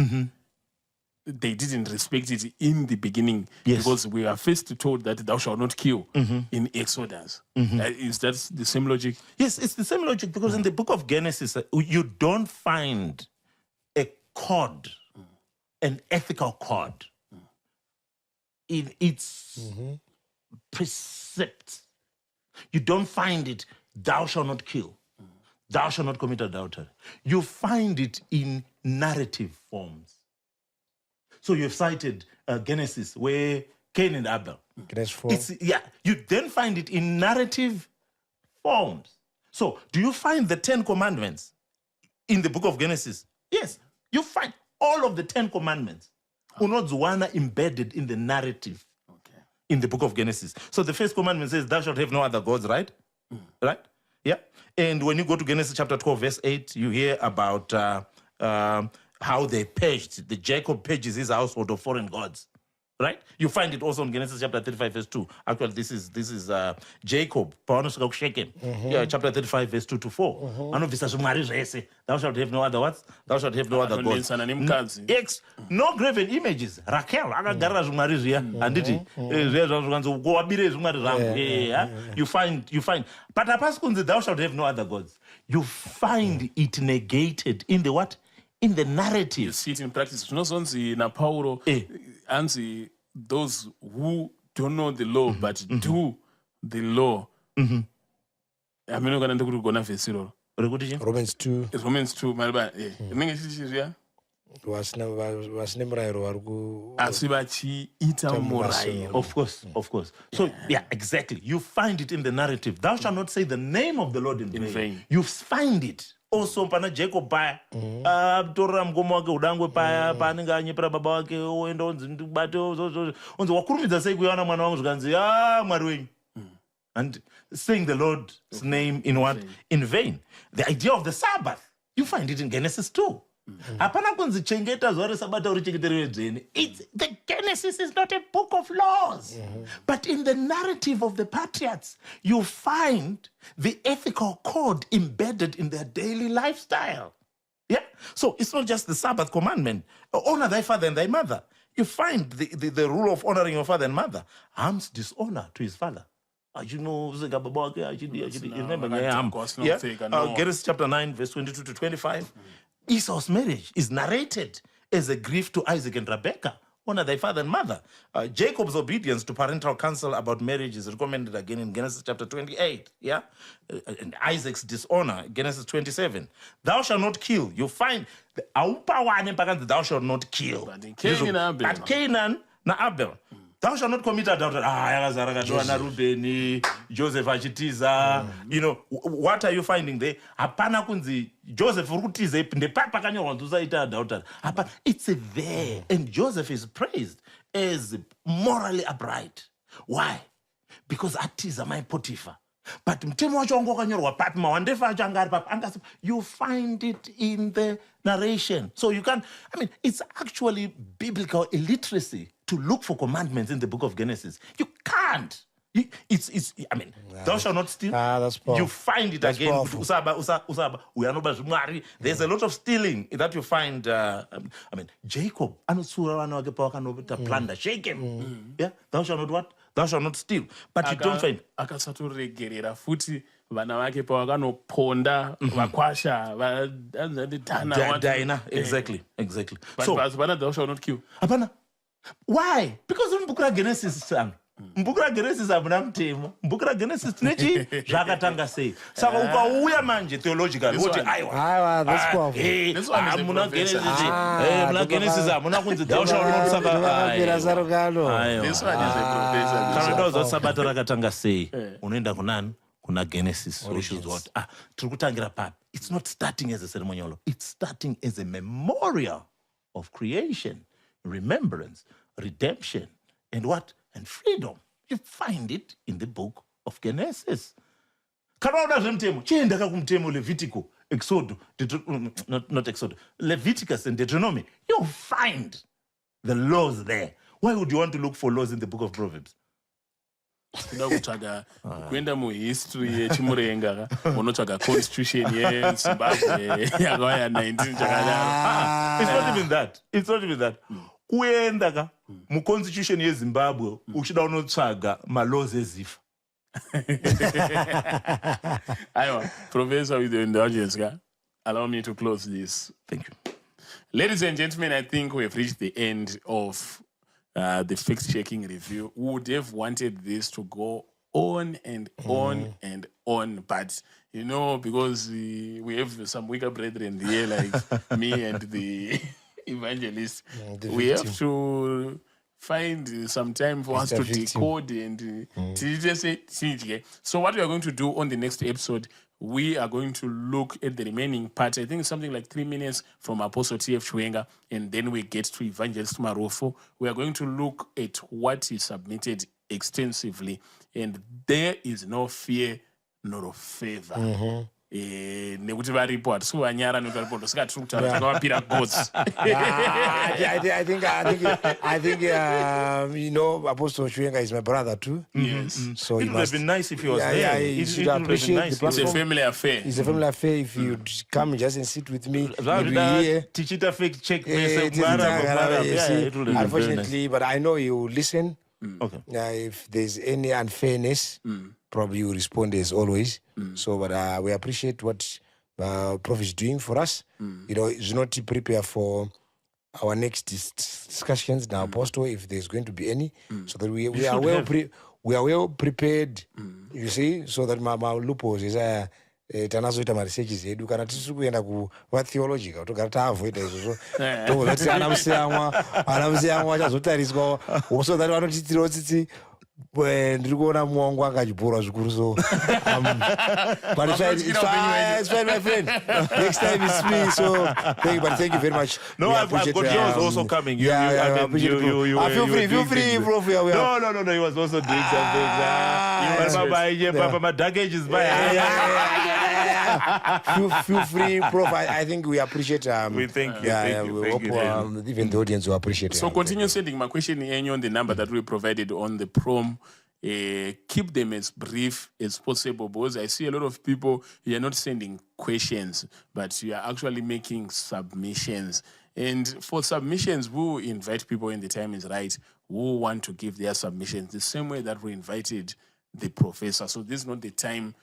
They didn't respect it in the beginning because we are first told that thou shalt not kill in Exodus. Is that the same logic? Yes, it's the same logic because in the book of Genesis, you don't find a code, an ethical code in its precepts. You don't find it, thou shalt not kill, thou shalt not commit adultery. You find it in narrative forms. So you've cited Genesis, where Cain and Abel. Genesis 4. You then find it in narrative forms. So do you find the 10 commandments in the book of Genesis? Yes, you find all of the 10 commandments. Unodzwana embedded in the narrative in the book of Genesis. So the first commandment says, thou shalt have no other gods, right? Right? Yeah. And when you go to Genesis chapter 12, verse 8, you hear about how they purged, Jacob purges his household of foreign gods, right? You find it also in Genesis chapter 35, verse 2. Actually, this is Jacob, yeah, chapter 35, verse 2 to 4. Thou shalt have no other what? Thou shalt have no other gods. No graven images. Raquel, you find. But thou shalt have no other gods. You find it negated in the what? In the narrative. You see it in practice. Na Paulo, anzi, those who don't know the law but do the law. I'm not going to go to Romans 2. Romans 2. Vasine murayiro vari ku Asi vachiita murayiro. Of course. So, yeah, exactly. You find it in the narrative. Thou shalt not say the name of the Lord in vain. You find it. Also, pana Jacob paya, torra mgomo wake udangwe paya, panenge anyepera baba wake, oenda onzi ndibate, onzi wakurumidza sei kuiwana mwana wangu zvikanzi, Mwari wenyu. And saying the Lord's name in what? In vain. The idea of the Sabbath, you find it in Genesis 2. Hapana kunzi chengeta zuva reSabata uri chengeteriwe dzvene. The Genesis is not a book of laws. But in the narrative of the patriarchs, you find the ethical code embedded in their daily lifestyle. Yeah? So it's not just the Sabbath commandment. Honor thy father and thy mother. You find the rule of honoring your father and mother harms dishonor to his father. You know, remember, Genesis chapter 9, verse 22 to 25. Esau's marriage is narrated as a grief to Isaac and Rebekah. Honor thy father and mother. Jacob's obedience to parental counsel about marriage is recommended again in Genesis chapter 28. Yeah, and Isaac's dishonor, Genesis 27. Thou shalt not kill. You find thou shalt not kill. But Canaan na Abel. Thou shalt not commit adultery. Joseph achitiza. You know, what are you finding there? Hapana kunzi Joseph urutiza ndepapa kanyorwa nzusaita adultery. It's there. And Joseph is praised as morally upright. Why? Because atiza my Potiphar. But mtemo wacho wangu wakanyorwa papi, mawandefa acho angari papi, you find it in the narration. So you can, it's actually biblical illiteracy to look for commandments in the book of Genesis. You can't. Thou shalt not steal. That's powerful. You find it That's again. powerful. There's a lot of stealing that you find. Jacob, plunder, shake him. Yeah, thou shalt not what? Thou shalt not steal. But you don't find. Akasatoregerera futi vana vake pavakanoponda vakwasha Dina. Exactly. But So, thou shalt not kill. Apana. Why? Because in Book of Genesis, son. Mbukura Genesis abuna mtemo. Mbukura Genesis tinechi zvakatanga sei. Saka ukauya manje theologically woti aiwa. That's powerful. This one is a Muna professor. Genesis. Muna Genesis amuna kunzi thou shalt not saka. This one is a professor. Kana ndauza sabata rakatanga sei. Unoenda kunani? Kuna Genesis, which is what? Tiri kutangira papi. It's not starting as a ceremonial. It's starting as a memorial of creation, remembrance, redemption, and what? And freedom. You find it in the book of Genesis. Karaoda zemtemo. Chienda kumtemo Levitico, Exodus, not Exodus, Leviticus and Deuteronomy. You find the laws there. Why would you want to look for laws in the book of Proverbs? Kuenda muhistory yechimurenga unotsvaga constitution yezimbabwe yakauya 19 chakadaro. It's not even that. Kuenda ka mu-constitution yezimbabwe uchida unotsvaga ma-laws ezifa. Aiwa, Professor, with the indulgence, allow me to close this. Thank you. Ladies and gentlemen, I think we have reached the end of the fact-checking review. We would have wanted this to go on and on and on, but because we have some weaker brethren here, like me and the evangelist, we have to find some time for us to decode and so what we are going to do on the next episode, we are going to look at the remaining part. I think something like 3 minutes from Apostle T.F. Chiwenga, and then we get to Evangelist Marufu. We are going to look at what he submitted extensively, and there is no fear nor favor. Nekuti varipo hatisi vanyara nekuti varipo ndosaka tiri kutaura takavapira gods. I think Apostle Chiwenga is my brother too. Yes. So It would have been nice if he was there. he It should would have been appreciate nice. the It's a platform. family affair. It's a family affair. If you'd come just and sit with me, you'd be Zvavida here. tichita fake check It is mese it it would have been very nice. unfortunately, but I know you will listen. Okay. If there's any unfairness, probably you respond as always. So, but we appreciate what Prof is doing for us. It's not to prepare for our next discussions now, Apostle, if there's going to be any, so that we are well prepared. You see, so that my loopholes is tanazoita maresearches edu kana tisi kuenda kuvatheological togara taavoida izvozvo tozoti ana musiyamwa achazotariswa so that vanotitirawo tsitsi ndiri kuona mumwe wangu akachibhorwa zvikuru so but it's fine my friend, next time it's me. So thank you very much. No, I've got yours also coming. I feel free, Prof. No, he was also doing something. My luggage is Feel free, Prof. I think we appreciate. We thank you. We hope even the audience will appreciate. So continue sending my question on the number that we provided on the prom. Keep them as brief as possible, because I see a lot of people, you are not sending questions, but you are actually making submissions. And for submissions, we invite people when the time is right who want to give their submissions the same way that we invited the professor. So this is not the time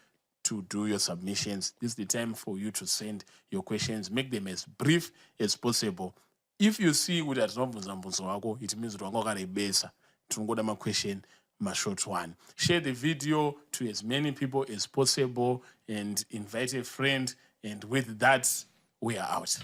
to do your submissions. This is the time for you to send your questions. Make them as brief as possible. If you see with that, it means my question, my short one. Share the video to as many people as possible and invite a friend. And with that, we are out.